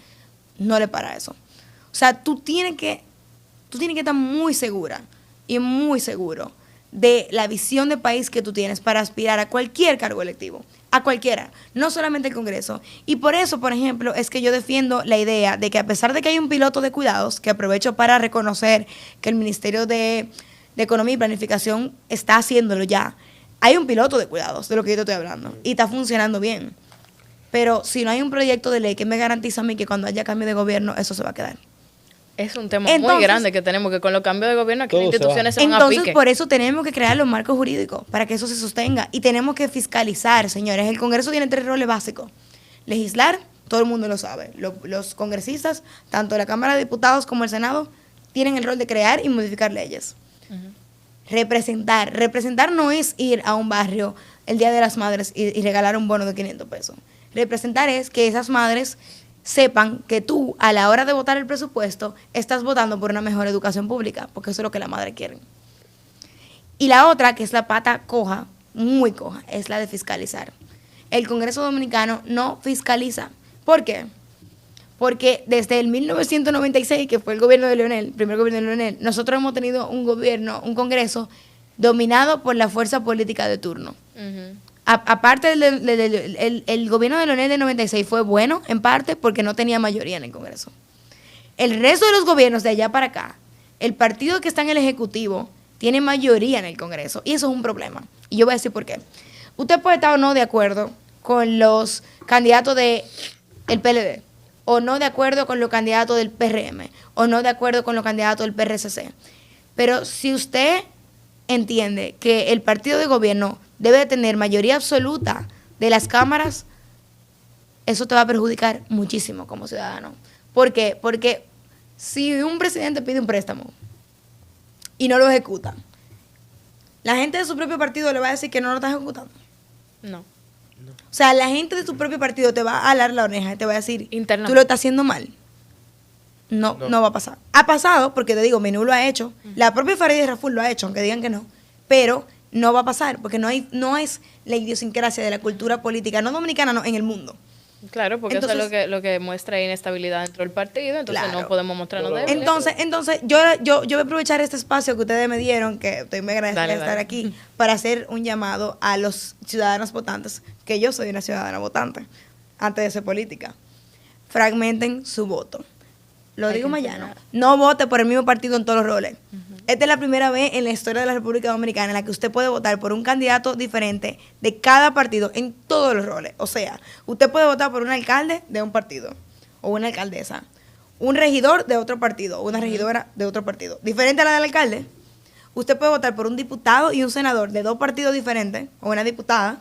no le para eso. O sea, tú tienes que estar muy segura y muy seguro de la visión de país que tú tienes para aspirar a cualquier cargo electivo, a cualquiera, no solamente el Congreso. Y por eso, por ejemplo, es que yo defiendo la idea de que a pesar de que hay un piloto de cuidados, que aprovecho para reconocer que el Ministerio de Economía y Planificación está haciéndolo ya, hay un piloto de cuidados, de lo que yo te estoy hablando, y está funcionando bien. Pero si no hay un proyecto de ley que me garantiza a mí que cuando haya cambio de gobierno, eso se va a quedar. Es un tema muy grande que tenemos, que con los cambios de gobierno aquí las instituciones se van a pique. Entonces, por eso tenemos que crear los marcos jurídicos, para que eso se sostenga. Y tenemos que fiscalizar, señores. El Congreso tiene 3 roles básicos. Legislar, todo el mundo lo sabe. Los congresistas, tanto la Cámara de Diputados como el Senado, tienen el rol de crear y modificar leyes. Representar. Representar no es ir a un barrio el Día de las Madres y regalar un bono de 500 pesos. Representar es que esas madres sepan que tú, a la hora de votar el presupuesto, estás votando por una mejor educación pública, porque eso es lo que la madre quiere. Y la otra, que es la pata coja, muy coja, es la de fiscalizar. El Congreso Dominicano no fiscaliza. ¿Por qué? Porque desde el 1996, que fue el gobierno de Leonel, el primer gobierno de Leonel, nosotros hemos tenido un Congreso dominado por la fuerza política de turno. Aparte, el gobierno de Leonel de 96 fue bueno, en parte, porque no tenía mayoría en el Congreso. El resto de los gobiernos de allá para acá, el partido que está en el Ejecutivo tiene mayoría en el Congreso, y eso es un problema. Y yo voy a decir por qué. Usted puede estar o no de acuerdo con los candidatos del PLD, o no de acuerdo con los candidatos del PRM, o no de acuerdo con los candidatos del PRCC. Pero si usted entiende que el partido de gobierno debe tener mayoría absoluta de las cámaras, eso te va a perjudicar muchísimo como ciudadano. ¿Por qué? Porque si un presidente pide un préstamo y no lo ejecuta, la gente de su propio partido le va a decir que no lo está ejecutando. No. O sea, la gente de tu propio partido te va a alar la oreja y te va a decir, tú lo estás haciendo mal. No va a pasar. Ha pasado, porque te digo, Menú lo ha hecho, la propia Farideh Raful lo ha hecho, aunque digan que no, pero no va a pasar, porque no es la idiosincrasia de la cultura política, no dominicana, no, en el mundo. Claro, porque entonces, eso es lo que muestra inestabilidad dentro del partido, entonces claro, no podemos mostrarnos débiles. Entonces yo voy a aprovechar este espacio que ustedes me dieron, que estoy muy agradecida de estar aquí, para hacer un llamado a los ciudadanos votantes, que yo soy una ciudadana votante, antes de ser política. Fragmenten su voto. Lo digo mañana. No vote por el mismo partido en todos los roles. Esta es la primera vez en la historia de la República Dominicana en la que usted puede votar por un candidato diferente de cada partido en todos los roles. O sea, usted puede votar por un alcalde de un partido o una alcaldesa, un regidor de otro partido o una regidora de otro partido. Diferente a la del alcalde, usted puede votar por un diputado y un senador de 2 partidos diferentes o una diputada.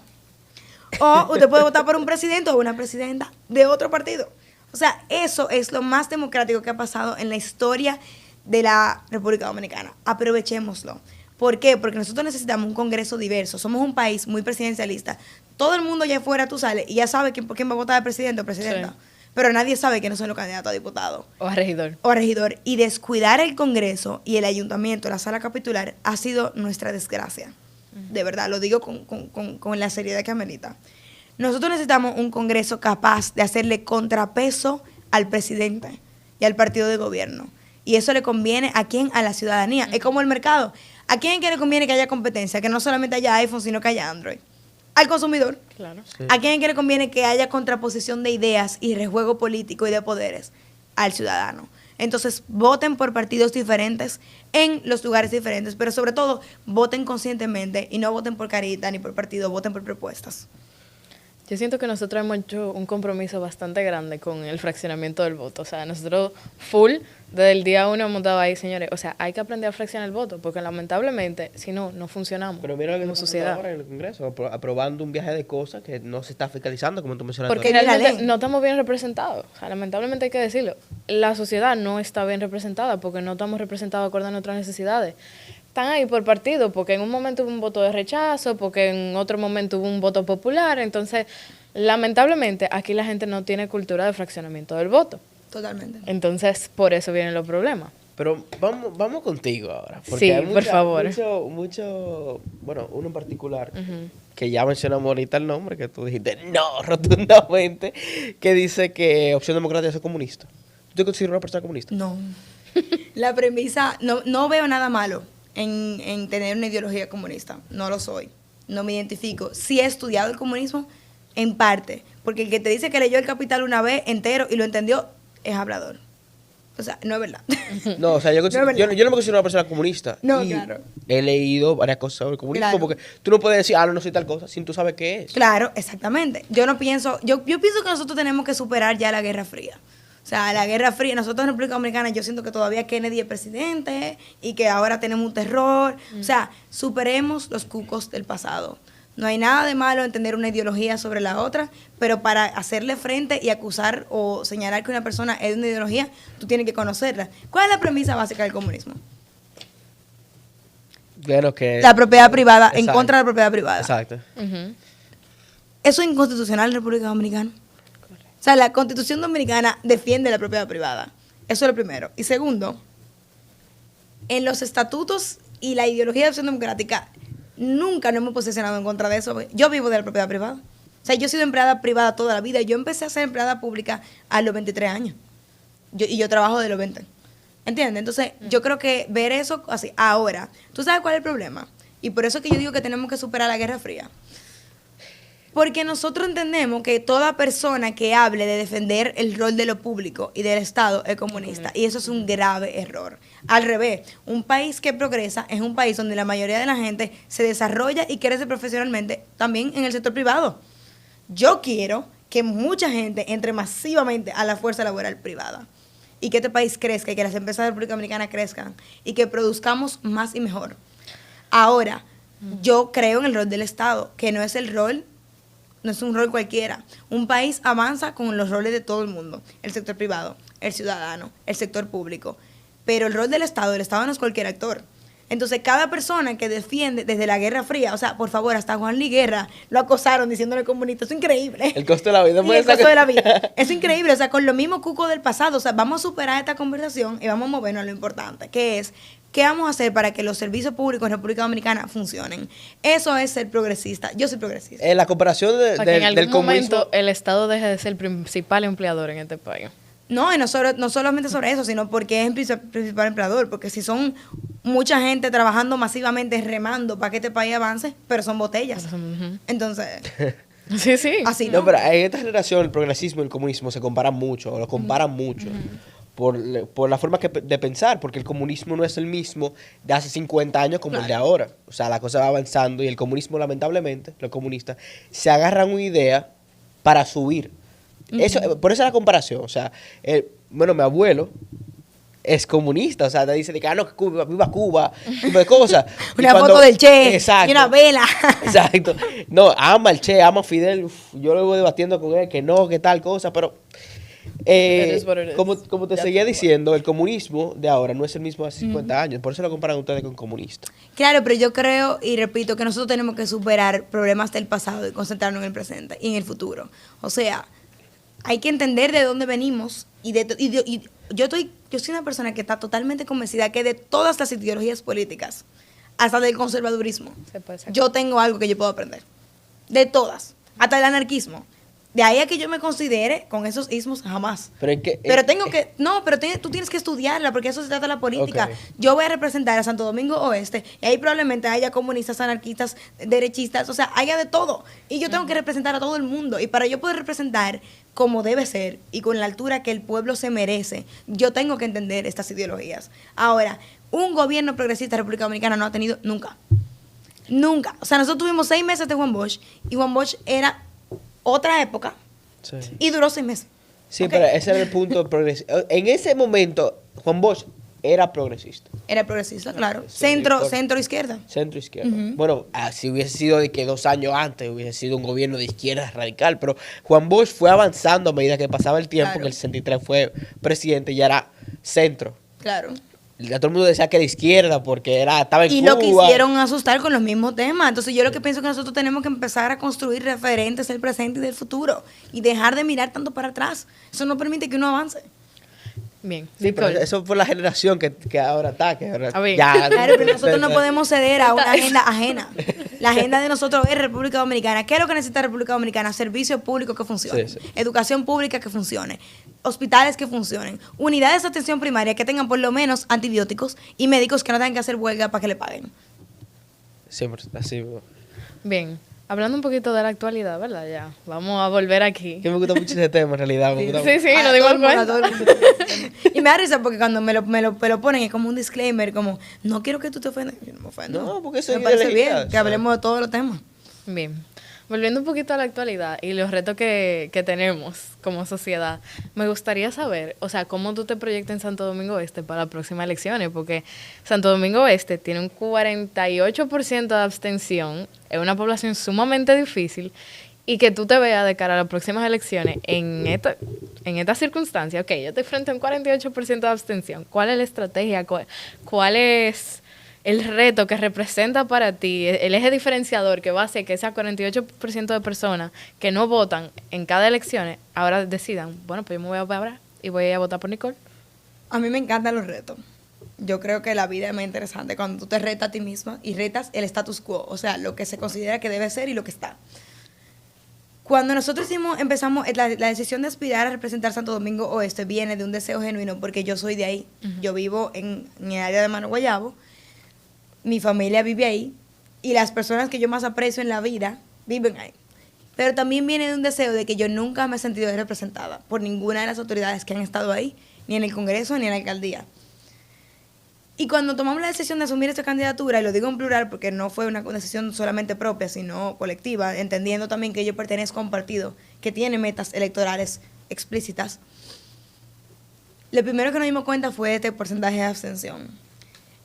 O usted puede votar por un presidente o una presidenta de otro partido. O sea, eso es lo más democrático que ha pasado en la historia de la República Dominicana. Aprovechémoslo. ¿Por qué? Porque nosotros necesitamos un Congreso diverso. Somos un país muy presidencialista. Todo el mundo allá afuera tú sales y ya sabe quién va a votar de presidente o presidenta. Sí. Pero nadie sabe quiénes son los candidatos a diputados. O a regidor. O a regidor. Y descuidar el Congreso y el ayuntamiento, la sala capitular, ha sido nuestra desgracia. De verdad, lo digo con la seriedad que amerita. Nosotros necesitamos un Congreso capaz de hacerle contrapeso al presidente y al partido de gobierno. Y eso le conviene a quién, a la ciudadanía. Es como el mercado. ¿A quién que le conviene que haya competencia? Que no solamente haya iPhone, sino que haya Android. Al consumidor. Claro. Sí. ¿A quién es que le conviene que haya contraposición de ideas y rejuego político y de poderes? Al ciudadano. Entonces, voten por partidos diferentes en los lugares diferentes, pero sobre todo, voten conscientemente y no voten por carita ni por partido, voten por propuestas. Yo siento que nosotros hemos hecho un compromiso bastante grande con el fraccionamiento del voto. O sea, nosotros full, desde el día uno hemos dado ahí, señores. O sea, hay que aprender a fraccionar el voto, porque lamentablemente, si no, no funcionamos Pero mira lo que como está pasando sociedad. ahora en el Congreso, aprobando un viaje de cosas que no se está fiscalizando, como tú mencionaste. Porque Porque ni la realmente ley. no estamos bien representados. O sea, lamentablemente hay que decirlo. La sociedad no está bien representada porque no estamos representados acorde a nuestras necesidades. Están ahí por partido, porque en un momento hubo un voto de rechazo, porque en otro momento hubo un voto popular. Entonces, lamentablemente, aquí la gente no tiene cultura de fraccionamiento del voto. Totalmente. Entonces, por eso vienen los problemas. Pero vamos contigo ahora. Sí, hay por favor. Bueno, uno en particular, que ya mencionamos ahorita el nombre, que tú dijiste no, rotundamente, que dice que Opción Democrática es comunista. ¿Tú te consideras una persona comunista? No. La premisa, no veo nada malo en tener una ideología comunista. No lo soy. No me identifico. Sí he estudiado el comunismo en parte, porque el que te dice que leyó El Capital una vez entero y lo entendió es hablador. O sea, no es verdad. No, o sea, yo no me considero una persona comunista. No, y claro. he leído varias cosas sobre el comunismo, Claro. porque tú no puedes decir, no soy tal cosa, sin tú sabes qué es. Claro, exactamente. Yo pienso que nosotros tenemos que superar ya la Guerra Fría. O sea, la Guerra Fría, nosotros en República Dominicana, yo siento que todavía Kennedy es presidente y que ahora tenemos un terror. O sea, superemos los cucos del pasado. No hay nada de malo en tener una ideología sobre la otra, pero para hacerle frente y acusar o señalar que una persona es de una ideología, tú tienes que conocerla. ¿Cuál es la premisa básica del comunismo? Bueno, que... La propiedad privada, en Exacto. contra de la propiedad privada. Exacto. Ujú. Eso es inconstitucional en República Dominicana. O sea, la Constitución Dominicana defiende la propiedad privada. Eso es lo primero. Y segundo, en los estatutos y la ideología de Acción Democrática, nunca nos hemos posicionado en contra de eso. Yo vivo de la propiedad privada. O sea, yo he sido empleada privada toda la vida. Yo empecé a ser empleada pública a los 23 años. Y yo trabajo de los 20. ¿Entiendes? Entonces, yo creo que ver eso así, ahora, ¿tú sabes cuál es el problema? Y por eso es que yo digo que tenemos que superar la Guerra Fría. Porque nosotros entendemos que toda persona que hable de defender el rol de lo público y del Estado es comunista. Y eso es un grave error. Al revés, un país que progresa es un país donde la mayoría de la gente se desarrolla y crece profesionalmente también en el sector privado. Yo quiero que mucha gente entre masivamente a la fuerza laboral privada y que este país crezca y que las empresas de la República Dominicana crezcan y que produzcamos más y mejor. Ahora, yo creo en el rol del Estado, que no es el rol, no es un rol cualquiera. Un país avanza con los roles de todo el mundo, el sector privado, el ciudadano, el sector público. Pero el rol del Estado no es cualquier actor. Entonces, cada persona que defiende desde la Guerra Fría, o sea, por favor, hasta Juan Luis Guerra lo acosaron diciéndole comunista, eso es increíble. El costo de la vida. Y el costo de la vida. Es increíble, o sea, con lo mismo cuco del pasado, o sea, vamos a superar esta conversación y vamos a movernos a lo importante, que es, ¿qué vamos a hacer para que los servicios públicos en República Dominicana funcionen? Eso es ser progresista. Yo soy progresista. La comparación Para que en algún del comunismo... momento el Estado deje de ser el principal empleador en este país. No, y no solamente sobre eso, sino porque es el principal empleador. Porque si son mucha gente trabajando masivamente, remando para que este país avance, pero son botellas. Ujú. Entonces, Sí, sí. así No, no. pero en esta generación el progresismo y el comunismo se comparan mucho, o lo comparan mucho, por la forma de pensar, porque el comunismo no es el mismo de hace 50 años como el de ahora. O sea, la cosa va avanzando y el comunismo, lamentablemente, los comunistas, se agarran una idea para subir. Eso, por eso es la comparación. O sea, mi abuelo es comunista, o sea, te dice de que, no, que Cuba, viva Cuba, tipo de cosas. Y Una foto del Che Exacto. y una vela. Exacto. No, ama al Che, ama a Fidel. Yo lo voy debatiendo con él, que no, que tal cosa, pero is what it is. como te seguía diciendo, el comunismo de ahora no es el mismo de hace 50 años. Por eso lo comparan ustedes con comunistas. Claro, pero yo creo y repito que nosotros tenemos que superar problemas del pasado y concentrarnos en el presente y en el futuro. O sea, hay que entender de dónde venimos y yo soy una persona que está totalmente convencida que de todas las ideologías políticas, hasta del conservadurismo, Se puede sacar. yo tengo algo que yo puedo aprender. De todas. Hasta el anarquismo. De ahí a que yo me considere con esos ismos, jamás. Pero es que... Pero tengo que, no, pero tú tienes que estudiarla porque eso se trata de la política. Ok. Yo voy a representar a Santo Domingo Oeste y ahí probablemente haya comunistas, anarquistas, derechistas, o sea, haya de todo. Y yo tengo que representar a todo el mundo. Y para yo poder representar como debe ser y con la altura que el pueblo se merece, yo tengo que entender estas ideologías. Ahora, un gobierno progresista de República Dominicana no ha tenido nunca. Nunca. O sea, nosotros tuvimos 6 meses de Juan Bosch y Juan Bosch era otra época Sí, y duró 6 meses. sí, Ok. pero ese era el punto progresista. En ese momento, Juan Bosch era progresista. Era progresista, claro. Sí, Centro, por- centro izquierda. Centro izquierda. Ujú. Bueno, si hubiese sido de que 2 años antes hubiese sido un gobierno de izquierda radical, pero Juan Bosch fue avanzando a medida que pasaba el tiempo, Claro. que el 63 fue presidente y ya era centro. Claro. Ya todo el mundo decía que era izquierda porque estaba en Y Cuba. lo quisieron asustar con los mismos temas. Entonces yo lo que pienso que nosotros tenemos que empezar a construir referentes del presente y del futuro y dejar de mirar tanto para atrás. Eso no permite que uno avance. Bien, Sí, pero Nicole. eso fue la generación que ahora está. Que ahora A ver. Claro, pero nosotros no podemos ceder a una agenda ajena. La agenda de nosotros es República Dominicana. ¿Qué es lo que necesita República Dominicana? Servicios públicos que funcionen. Sí, sí. Educación pública que funcione. Hospitales que funcionen. Unidades de atención primaria que tengan por lo menos antibióticos y médicos que no tengan que hacer huelga para que le paguen. Siempre así. Bien, hablando un poquito de la actualidad, ¿verdad? Ya, vamos a volver aquí. Que me gusta mucho ese tema en realidad. me gusta Sí, sí, A nos dimos todo el mundo, cuenta. a todo el mundo. Y me da risa porque cuando me lo ponen es como un disclaimer, como, no quiero que tú te ofendas. Yo no me ofendo. No, porque eso me es parece ideología, bien que o sea. hablemos de todos los temas. Bien, volviendo un poquito a la actualidad y los retos que tenemos como sociedad, me gustaría saber, o sea, cómo tú te proyectas en Santo Domingo Este para las próximas elecciones, porque Santo Domingo Este tiene un 48% de abstención, es una población sumamente difícil, y que tú te veas de cara a las próximas elecciones en esta circunstancia, ok, yo estoy frente a un 48% de abstención, ¿cuál es la estrategia? ¿Cuál es el reto que representa para ti, el eje diferenciador que va a hacer que ese 48% de personas que no votan en cada elección ahora decidan, bueno, pues yo me voy a parar y voy a ir a votar por Nicole? A mí me encantan los retos. Yo creo que la vida es más interesante cuando tú te retas a ti misma y retas el status quo, o sea, lo que se considera que debe ser y lo que está. Cuando nosotros empezamos, la decisión de aspirar a representar Santo Domingo Oeste viene de un deseo genuino porque yo soy de ahí. Yo vivo en el área de Mano Guayabo, mi familia vive ahí y las personas que yo más aprecio en la vida viven ahí. Pero también viene de un deseo de que yo nunca me he sentido representada por ninguna de las autoridades que han estado ahí, ni en el Congreso ni en la alcaldía. Y cuando tomamos la decisión de asumir esta candidatura, y lo digo en plural porque no fue una decisión solamente propia, sino colectiva, entendiendo también que yo pertenezco a un partido que tiene metas electorales explícitas, lo primero que nos dimos cuenta fue este porcentaje de abstención.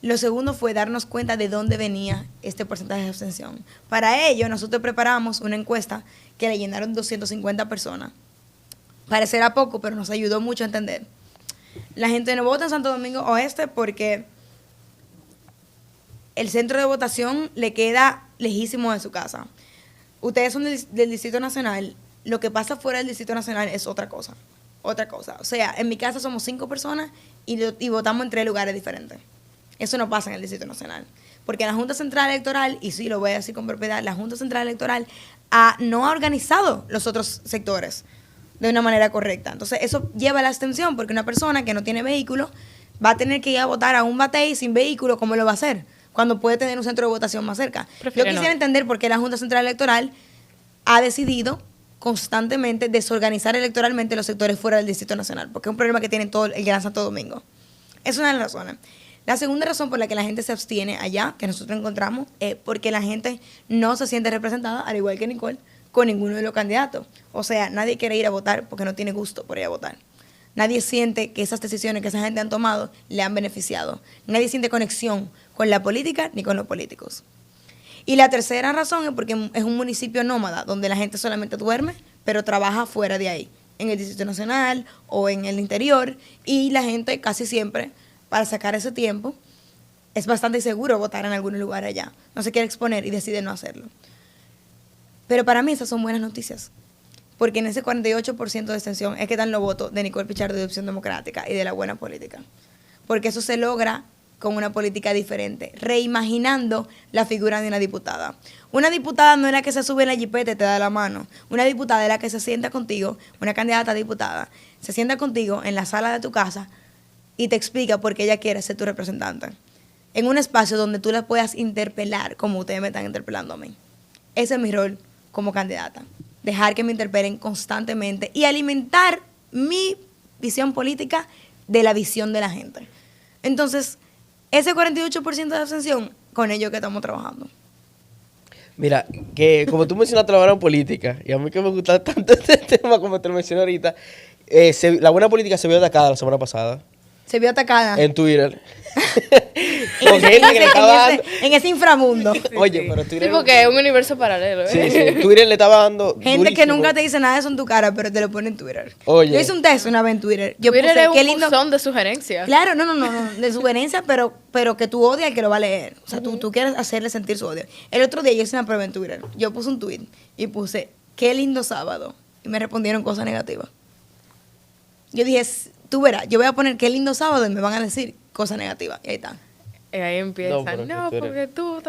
Lo segundo fue darnos cuenta de dónde venía este porcentaje de abstención. Para ello, nosotros preparamos una encuesta que le llenaron 250 personas. Parecerá poco, pero nos ayudó mucho a entender. La gente no vota en Santo Domingo Oeste porque el centro de votación le queda lejísimo de su casa. Ustedes son del Distrito Nacional, lo que pasa fuera del Distrito Nacional es otra cosa. Otra cosa. O sea, en mi casa somos 5 personas y votamos en 3 lugares diferentes. Eso no pasa en el Distrito Nacional. Porque la Junta Central Electoral, y sí lo voy a decir con propiedad, la Junta Central Electoral no ha organizado los otros sectores de una manera correcta. Entonces, eso lleva a la abstención, porque una persona que no tiene vehículo va a tener que ir a votar a un batey sin vehículo, ¿cómo lo va a hacer? Cuando puede tener un centro de votación más cerca. Prefiere Yo quisiera no. entender por qué la Junta Central Electoral ha decidido constantemente desorganizar electoralmente los sectores fuera del Distrito Nacional, porque es un problema que tiene todo el Gran Santo Domingo. Es una de las razones. La segunda razón por la que la gente se abstiene allá, que nosotros encontramos, es porque la gente no se siente representada, al igual que Nicole, con ninguno de los candidatos. O sea, nadie quiere ir a votar porque no tiene gusto por ir a votar. Nadie siente que esas decisiones que esa gente han tomado le han beneficiado. Nadie siente conexión con la política ni con los políticos. Y la tercera razón es porque es un municipio nómada, donde la gente solamente duerme, pero trabaja fuera de ahí, en el Distrito Nacional o en el interior, y la gente casi siempre, para sacar ese tiempo, es bastante inseguro votar en algún lugar allá. No se quiere exponer y decide no hacerlo. Pero para mí esas son buenas noticias, porque en ese 48% de extensión es que están los votos de Nicole Pichardo de Opción Democrática y de la buena política. Porque eso se logra con una política diferente, reimaginando la figura de una diputada. Una diputada no es la que se sube en la jipeta y te da la mano. Una diputada es la que se sienta contigo, una candidata a diputada, se sienta contigo en la sala de tu casa y te explica por qué ella quiere ser tu representante. En un espacio donde tú la puedas interpelar como ustedes me están interpelando a mí. Ese es mi rol como candidata. Dejar que me interpelen constantemente y alimentar mi visión política de la visión de la gente. Entonces, ese 48% de abstención, con ello que estamos trabajando. Mira, que como tú mencionaste la buena política, y a mí que me gusta tanto este tema como te lo mencioné ahorita, la buena política se vio atacada la semana pasada Se vio atacada en Twitter. en, Con gente que le estaba dando... en ese inframundo. Oye, pero Sí, Twitter... porque es un universo paralelo. Sí, sí, Twitter le estaba dando Gente que durísimo. nunca te dice nada de eso en tu cara, pero te lo pone en Twitter. Oye. Yo hice un test una vez en Twitter. Yo Twitter puse, es qué un lindo. buzón de sugerencias. Claro, no, de sugerencia, pero que tú odias al que lo va a leer. O sea, tú quieres hacerle sentir su odio. El otro día yo hice una prueba en Twitter. Yo puse un tweet y puse, qué lindo sábado. Y me respondieron cosas negativas. Yo dije, tú verás, yo voy a poner qué lindo sábado y me van a decir cosas negativas. Y ahí está. Y ahí empieza. No, pero No, Twitter- porque tú...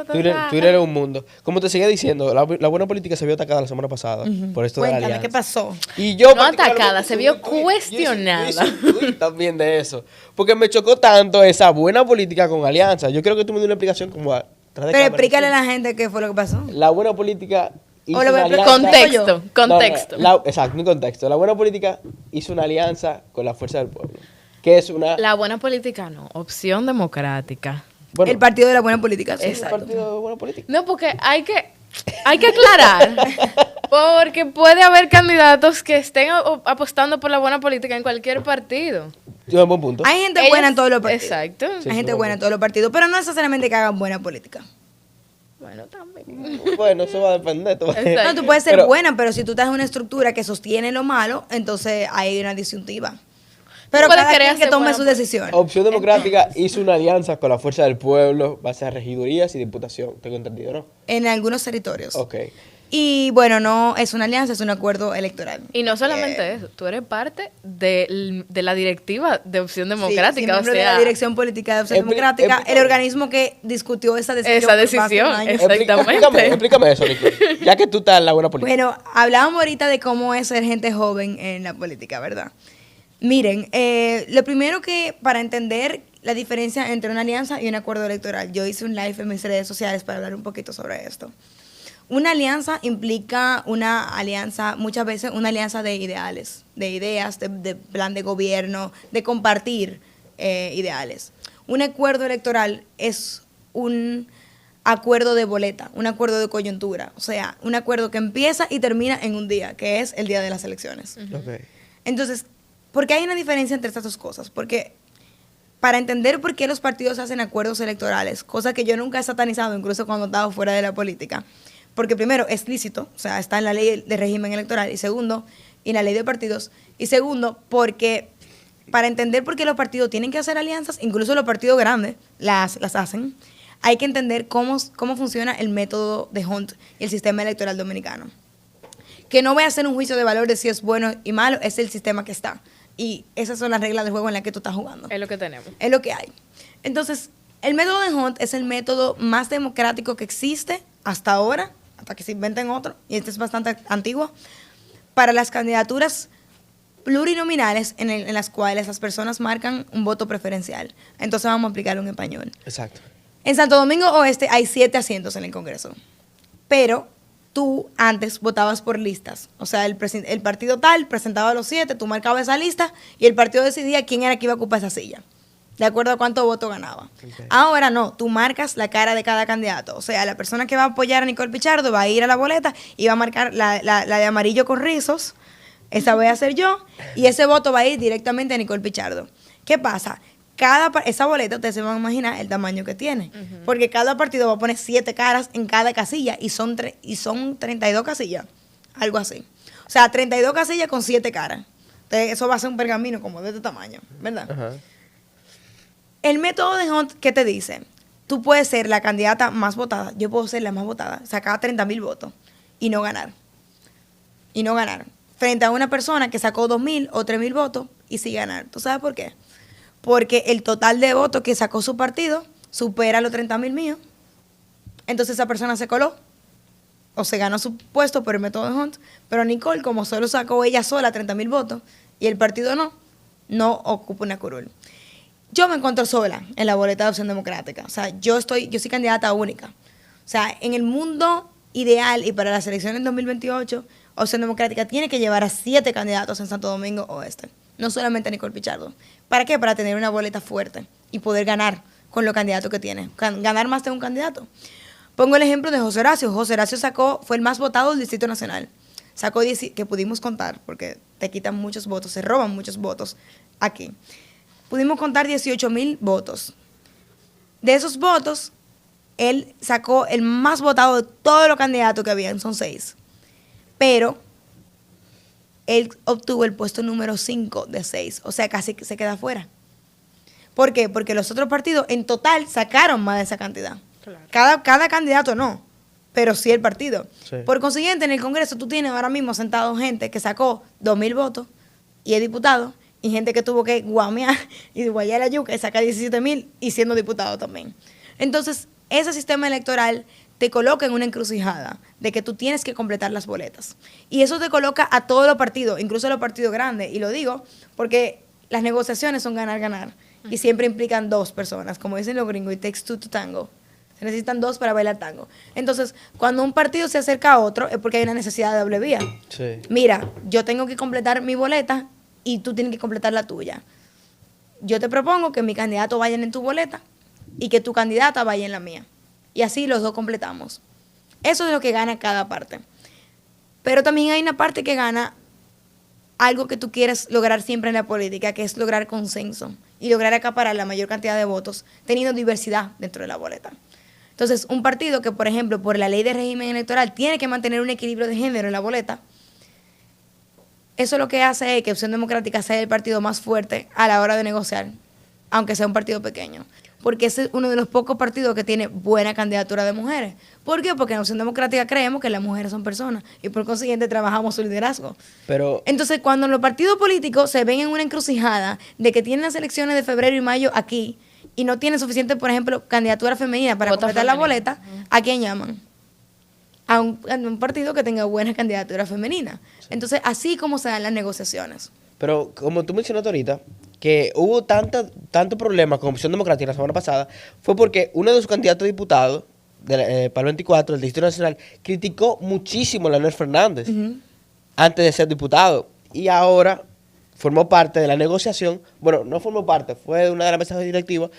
Twitter es un mundo. Como te seguía diciendo, la buena política se vio atacada la semana pasada por esto de la Cuéntame, alianza. ¿qué pasó? Y yo No particularmente atacada, se subí vio un tweet. cuestionada. Yo hice un tweet también de eso. Porque me chocó tanto esa buena política con alianza. Yo creo que tú me des una explicación como atrás de Pero cámara. explícale a la gente qué fue lo que pasó. La buena política hizo O lo voy a una explicar. alianza... Contexto. Exacto, un contexto. La buena política hizo una alianza con la fuerza del pueblo. Que es una... La buena política no, opción democrática. bueno, El partido de la buena política. Sí, es un exacto. partido de buena política. No, porque hay que aclarar. Porque puede haber candidatos que estén apostando por la buena política en cualquier partido. Yo un buen punto. Hay gente Ellos- buena en todos los partidos. Exacto. Sí. Hay gente buena en todos los partidos, pero no necesariamente que hagan buena política. Bueno, también. Bueno, eso va a depender. Exacto. No, tú puedes ser Pero- buena, pero si tú estás en una estructura que sostiene lo malo, entonces hay una disyuntiva. Pero Puede cada querer quien que ser tome buena sus por- decisiones. Opción Democrática hizo una alianza con la fuerza del pueblo, base a regidurías y diputación. Tengo entendido, ¿no? En algunos territorios. Ok. Y bueno, no es una alianza, es un acuerdo electoral. Y no solamente eso, tú eres parte de la directiva de Opción Sí, Democrática. sí, o miembro de sea, la Dirección Política de Opción Democrática, el organismo que discutió esa decisión. Esa por más de un decisión, año. Exactamente. Explícame eso, Nicole. Ya que tú estás en la buena política. Bueno, hablábamos ahorita de cómo es ser gente joven en la política, ¿verdad? Miren, lo primero que para entender la diferencia entre una alianza y un acuerdo electoral, yo hice un live en mis redes sociales para hablar un poquito sobre esto. Una alianza implica una alianza, muchas veces una alianza de ideales, de ideas, de plan de gobierno, de compartir ideales. Un acuerdo electoral es un acuerdo de boleta, un acuerdo de coyuntura, o sea, un acuerdo que empieza y termina en un día, que es el día de las elecciones. Ok. Entonces, ¿por qué hay una diferencia entre estas dos cosas? Porque para entender por qué los partidos hacen acuerdos electorales, cosa que yo nunca he satanizado, incluso cuando estaba fuera de la política, porque primero es lícito, o sea, está en la ley de régimen electoral, y segundo, en la ley de partidos, y segundo, porque para entender por qué los partidos tienen que hacer alianzas, incluso los partidos grandes las hacen, hay que entender cómo funciona el método de Hunt y el sistema electoral dominicano. Que no voy a hacer un juicio de valor de si es bueno y malo, es el sistema que está. Y esas son las reglas del juego en las que tú estás jugando. Es lo que tenemos. Es lo que hay. Entonces, el método de Hunt es el método más democrático que existe hasta ahora, hasta que se inventen otro, y este es bastante antiguo, para las candidaturas plurinominales en las cuales las personas marcan un voto preferencial. Entonces vamos a aplicarlo en español. Exacto. En Santo Domingo Oeste hay 7 asientos en el Congreso, pero tú antes votabas por listas. O sea, el partido tal presentaba los 7, tú marcabas esa lista y el partido decidía quién era que iba a ocupar esa silla, de acuerdo a cuánto voto ganaba. Okay. Ahora no, tú marcas la cara de cada candidato. O sea, la persona que va a apoyar a Nicole Pichardo va a ir a la boleta y va a marcar la de amarillo con rizos. Esa voy a ser yo. Y ese voto va a ir directamente a Nicole Pichardo. ¿Qué pasa? Esa boleta, ustedes se van a imaginar el tamaño que tiene. Porque cada partido va a poner 7 caras en cada casilla y son 32 casillas. Algo así. O sea, 32 casillas con 7 caras. Entonces, eso va a ser un pergamino como de este tamaño, ¿verdad? Ajá. El método de Hunt, ¿qué te dice? Tú puedes ser la candidata más votada, yo puedo ser la más votada, sacar 30,000 votos y no ganar. Y no ganar. Frente a una persona que sacó 2,000 o 3,000 votos y sí ganar. ¿Tú sabes por qué? porque el total de votos que sacó su partido supera los 30,000 míos. Entonces esa persona se coló o se ganó su puesto por el método de Hunt, pero Nicole, como solo sacó ella sola 30,000 votos y el partido no ocupa una curul. Yo me encuentro sola en la boleta de Opción Democrática. O sea, yo soy candidata única. O sea, en el mundo ideal y para las elecciones en 2028, Opción Democrática tiene que llevar a 7 candidatos en Santo Domingo Oeste. No solamente a Nicole Pichardo. ¿Para qué? Para tener una boleta fuerte y poder ganar con los candidatos que tiene. Ganar más de un candidato. Pongo el ejemplo de José Horacio. José Horacio fue el más votado del Distrito Nacional. Sacó 10, que pudimos contar, porque te quitan muchos votos, se roban muchos votos aquí. Pudimos contar 18,000 votos. De esos votos, él sacó el más votado de todos los candidatos que habían, son 6. Pero él obtuvo el puesto número 5 de 6, o sea, casi se queda fuera. ¿Por qué? Porque los otros partidos en total sacaron más de esa cantidad. Claro. Cada candidato no, pero sí el partido. Sí. Por consiguiente, en el Congreso tú tienes ahora mismo sentado gente que sacó 2,000 votos y es diputado, y gente que tuvo que guamear y guayar la yuca y sacar 17,000 y siendo diputado también. Entonces, ese sistema electoral te coloca en una encrucijada de que tú tienes que completar las boletas. Y eso te coloca a todos los partidos, incluso a los partidos grandes. Y lo digo porque las negociaciones son ganar-ganar. Y siempre implican 2 personas. Como dicen los gringos, it takes 2 to tango. Se necesitan 2 para bailar tango. Entonces, cuando un partido se acerca a otro, es porque hay una necesidad de doble vía. Sí. Mira, yo tengo que completar mi boleta y tú tienes que completar la tuya. Yo te propongo que mi candidato vaya en tu boleta y que tu candidata vaya en la mía. Y así los 2 completamos. Eso es lo que gana cada parte. Pero también hay una parte que gana algo que tú quieres lograr siempre en la política, que es lograr consenso y lograr acaparar la mayor cantidad de votos teniendo diversidad dentro de la boleta. Entonces, un partido que, por ejemplo, por la ley de régimen electoral tiene que mantener un equilibrio de género en la boleta, eso lo que hace es que Opción Democrática sea el partido más fuerte a la hora de negociar, aunque sea un partido pequeño. Porque ese es uno de los pocos partidos que tiene buena candidatura de mujeres. ¿Por qué? Porque en Opción Democrática creemos que las mujeres son personas y por consiguiente trabajamos su liderazgo. Pero entonces, cuando los partidos políticos se ven en una encrucijada de que tienen las elecciones de febrero y mayo aquí y no tienen suficiente, por ejemplo, candidatura femenina para completar la boleta, ¿a quién llaman? A un partido que tenga buena candidatura femenina. Sí. Entonces, así como se dan las negociaciones. Pero como tú mencionaste ahorita, que hubo tanto problema con Opción Democrática la semana pasada, fue porque uno de sus candidatos a diputados para el 24 del Distrito Nacional criticó muchísimo a Leonel Fernández antes de ser diputado. Y ahora formó parte de la negociación, bueno, no formó parte, fue de una de las mesas directivas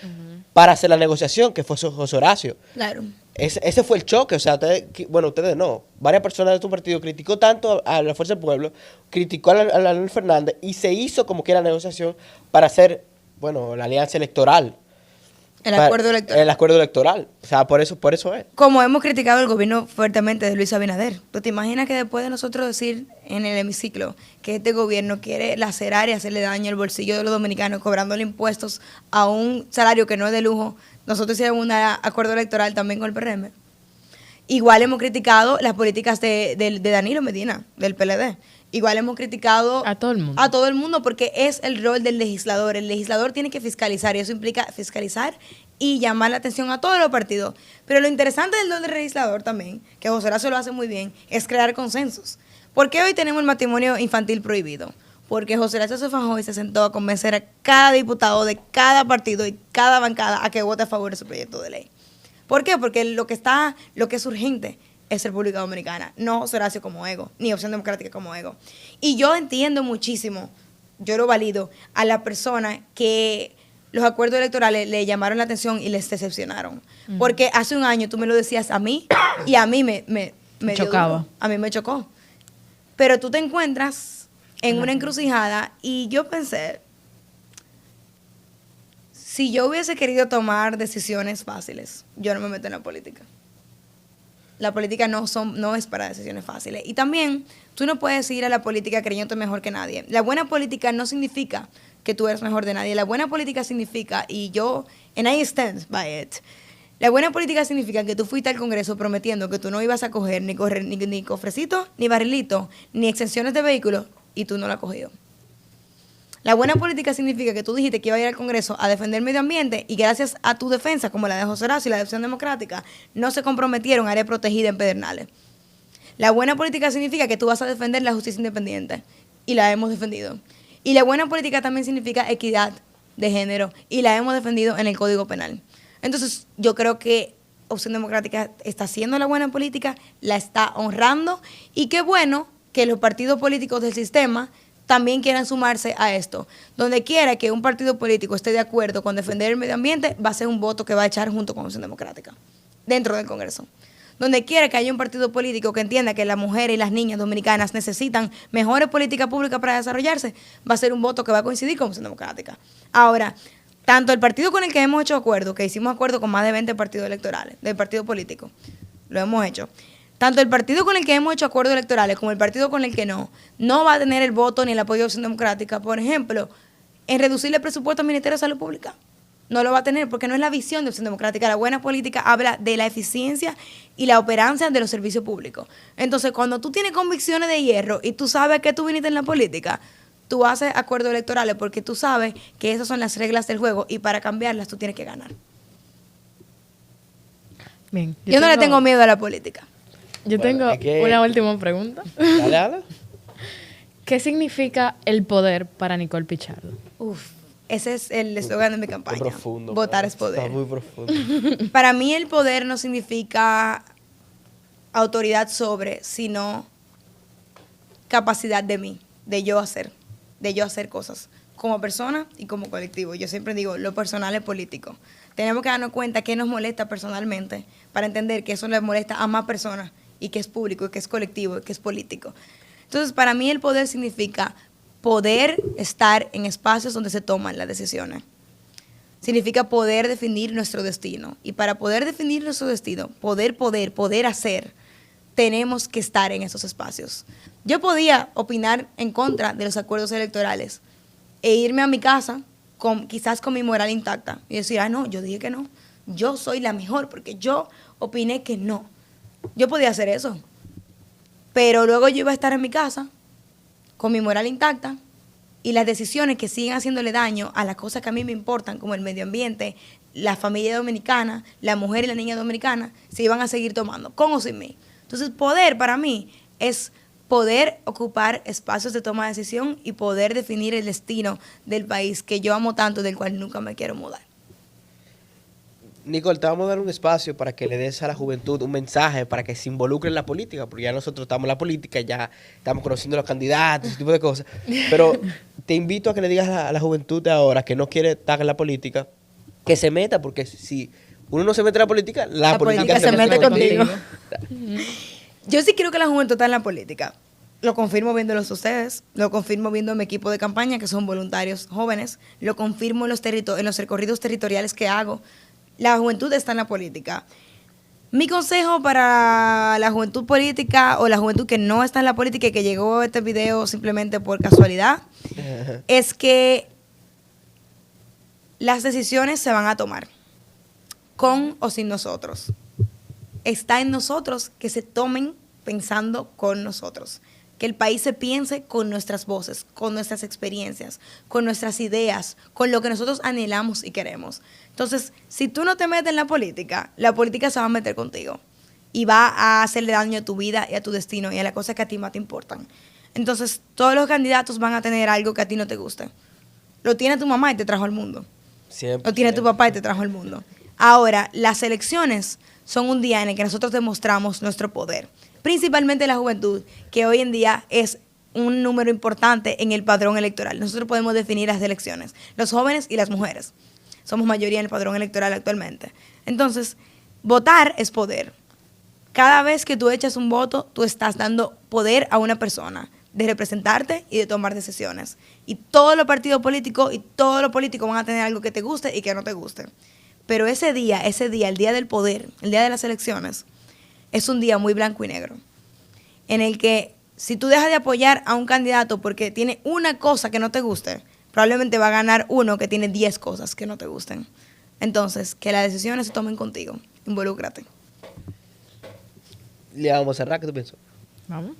para hacer la negociación, que fue José Horacio. Claro. Ese fue el choque, o sea, ustedes no. Varias personas de tu partido criticó tanto a la Fuerza del Pueblo, criticó a Leonel Fernández y se hizo como que era negociación para hacer, bueno, la alianza electoral. El acuerdo electoral. El acuerdo electoral. O sea, por eso es. Como hemos criticado el gobierno fuertemente de Luis Abinader. ¿Tú te imaginas que después de nosotros decir en el hemiciclo que este gobierno quiere lacerar y hacerle daño al bolsillo de los dominicanos cobrándole impuestos a un salario que no es de lujo? Nosotros hicimos un acuerdo electoral también con el PRM. Igual hemos criticado las políticas de Danilo Medina, del PLD. Igual hemos criticado a todo el mundo. A todo el mundo porque es el rol del legislador. El legislador tiene que fiscalizar y eso implica fiscalizar y llamar la atención a todos los partidos. Pero lo interesante del rol del legislador también, que José Horacio lo hace muy bien, es crear consensos. ¿Por qué hoy tenemos el matrimonio infantil prohibido? Porque José Horacio se fajó y se sentó a convencer a cada diputado de cada partido y cada bancada a que vote a favor de su proyecto de ley. ¿Por qué? Porque lo que es urgente es República Dominicana, no José Horacio como ego, ni Opción Democrática como ego. Y yo entiendo muchísimo, yo lo valido, a la persona que los acuerdos electorales le llamaron la atención y les decepcionaron. Porque hace un año tú me lo decías a mí y a mí me chocaba. A mí me chocó. Pero tú te encuentras en una encrucijada y yo pensé, si yo hubiese querido tomar decisiones fáciles, yo no me meto en la política. La política no es para decisiones fáciles. Y también, tú no puedes ir a la política creyéndote mejor que nadie. La buena política no significa que tú eres mejor de nadie. La buena política significa, and I stand by it, la buena política significa que tú fuiste al Congreso prometiendo que tú no ibas a coger ni cofrecitos, ni barrilitos, ni exenciones de vehículos, y tú no lo has cogido. La buena política significa que tú dijiste que iba a ir al Congreso a defender el medio ambiente y gracias a tu defensa, como la de José Horacio y la de Opción Democrática, no se comprometieron a área protegida en Pedernales. La buena política significa que tú vas a defender la justicia independiente y la hemos defendido. Y la buena política también significa equidad de género y la hemos defendido en el Código Penal. Entonces, yo creo que Opción Democrática está haciendo la buena política, la está honrando y qué bueno que los partidos políticos del sistema también quieran sumarse a esto. Donde quiera que un partido político esté de acuerdo con defender el medio ambiente, va a ser un voto que va a echar junto con Opción Democrática dentro del Congreso. Donde quiera que haya un partido político que entienda que las mujeres y las niñas dominicanas necesitan mejores políticas públicas para desarrollarse, va a ser un voto que va a coincidir con Opción Democrática. Ahora, tanto el partido con el que hemos hecho acuerdo, que hicimos acuerdo con más de 20 partidos electorales, del partido político, lo hemos hecho. Tanto el partido con el que hemos hecho acuerdos electorales como el partido con el que no va a tener el voto ni el apoyo de Opción Democrática, por ejemplo, en reducirle el presupuesto al Ministerio de Salud Pública. No lo va a tener porque no es la visión de Opción Democrática. La buena política habla de la eficiencia y la operancia de los servicios públicos. Entonces, cuando tú tienes convicciones de hierro y tú sabes que tú viniste en la política, tú haces acuerdos electorales porque tú sabes que esas son las reglas del juego y para cambiarlas tú tienes que ganar. Bien. Yo no le tengo miedo a la política. Yo tengo una última pregunta. Dale, dale. ¿Qué significa el poder para Nicole Pichardo? Ese es el eslogan de mi campaña. Muy profundo. Votar es poder. Está muy profundo. Para mí el poder no significa autoridad sobre, sino capacidad de mí, de yo hacer cosas como persona y como colectivo. Yo siempre digo, lo personal es político. Tenemos que darnos cuenta qué nos molesta personalmente para entender que eso le molesta a más personas y que es público, y que es colectivo, y que es político. Entonces, para mí el poder significa poder estar en espacios donde se toman las decisiones. Significa poder definir nuestro destino. Y para poder definir nuestro destino, poder hacer, tenemos que estar en esos espacios. Yo podía opinar en contra de los acuerdos electorales e irme a mi casa quizás con mi moral intacta y decir, no, yo dije que no. Yo soy la mejor porque yo opiné que no. Yo podía hacer eso. Pero luego yo iba a estar en mi casa con mi moral intacta y las decisiones que siguen haciéndole daño a las cosas que a mí me importan, como el medio ambiente, la familia dominicana, la mujer y la niña dominicana, se iban a seguir tomando, con o sin mí. Entonces, poder para mí es poder ocupar espacios de toma de decisión y poder definir el destino del país que yo amo tanto, del cual nunca me quiero mudar. Nicole, te vamos a dar un espacio para que le des a la juventud un mensaje para que se involucre en la política, porque ya nosotros estamos en la política, ya estamos conociendo a los candidatos, ese tipo de cosas. Pero te invito a que le digas a la juventud de ahora que no quiere estar en la política, que se meta, porque si uno no se mete en la política, la política se mete contigo. Yo sí quiero que la juventud esté en la política. Lo confirmo viéndolos ustedes, lo confirmo viendo mi equipo de campaña, que son voluntarios jóvenes, lo confirmo en los recorridos territoriales que hago. La juventud está en la política. Mi consejo para la juventud política o la juventud que no está en la política y que llegó a este video simplemente por casualidad es que las decisiones se van a tomar con o sin nosotros. Está en nosotros que se tomen pensando con nosotros. Que el país se piense con nuestras voces, con nuestras experiencias, con nuestras ideas, con lo que nosotros anhelamos y queremos. Entonces, si tú no te metes en la política se va a meter contigo y va a hacerle daño a tu vida y a tu destino y a las cosas que a ti más te importan. Entonces, todos los candidatos van a tener algo que a ti no te guste. Lo tiene tu mamá y te trajo al mundo. Lo tiene tu papá y te trajo al mundo. Ahora, las elecciones son un día en el que nosotros demostramos nuestro poder. Principalmente la juventud, que hoy en día es un número importante en el padrón electoral. Nosotros podemos definir las elecciones, los jóvenes y las mujeres. Somos mayoría en el padrón electoral actualmente. Entonces, votar es poder. Cada vez que tú echas un voto, tú estás dando poder a una persona de representarte y de tomar decisiones. Y todos los partidos políticos y todos los políticos van a tener algo que te guste y que no te guste. Pero ese día, el día del poder, el día de las elecciones, es un día muy blanco y negro, en el que si tú dejas de apoyar a un candidato porque tiene una cosa que no te guste, probablemente va a ganar uno que tiene 10 cosas que no te gusten. Entonces, que las decisiones se tomen contigo. Involúcrate. Le vamos a cerrar, ¿qué tú piensas? Vamos.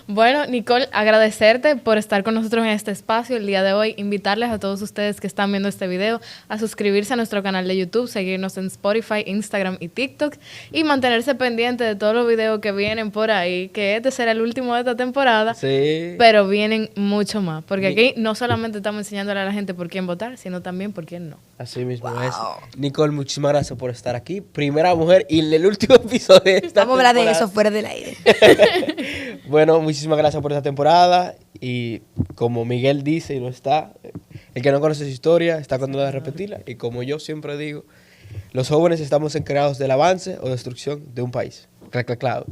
Bueno, Nicole, agradecerte por estar con nosotros en este espacio el día de hoy. Invitarles a todos ustedes que están viendo este video a suscribirse a nuestro canal de YouTube, seguirnos en Spotify, Instagram y TikTok y mantenerse pendiente de todos los videos que vienen por ahí, que este será el último de esta temporada, Sí. pero vienen mucho más. Porque aquí no solamente estamos enseñándole a la gente por quién votar, sino también por quién no. Así mismo es. Nicole, muchísimas gracias por estar aquí. Primera mujer y en el último episodio de esta Vamos a hablar de temporada. eso fuera del aire. Bueno, muchísimas gracias por esta temporada. Y como Miguel dice y no está, el que no conoce su historia está condenado a repetirla. Y como yo siempre digo, los jóvenes estamos encargados del avance o destrucción de un país. Claro.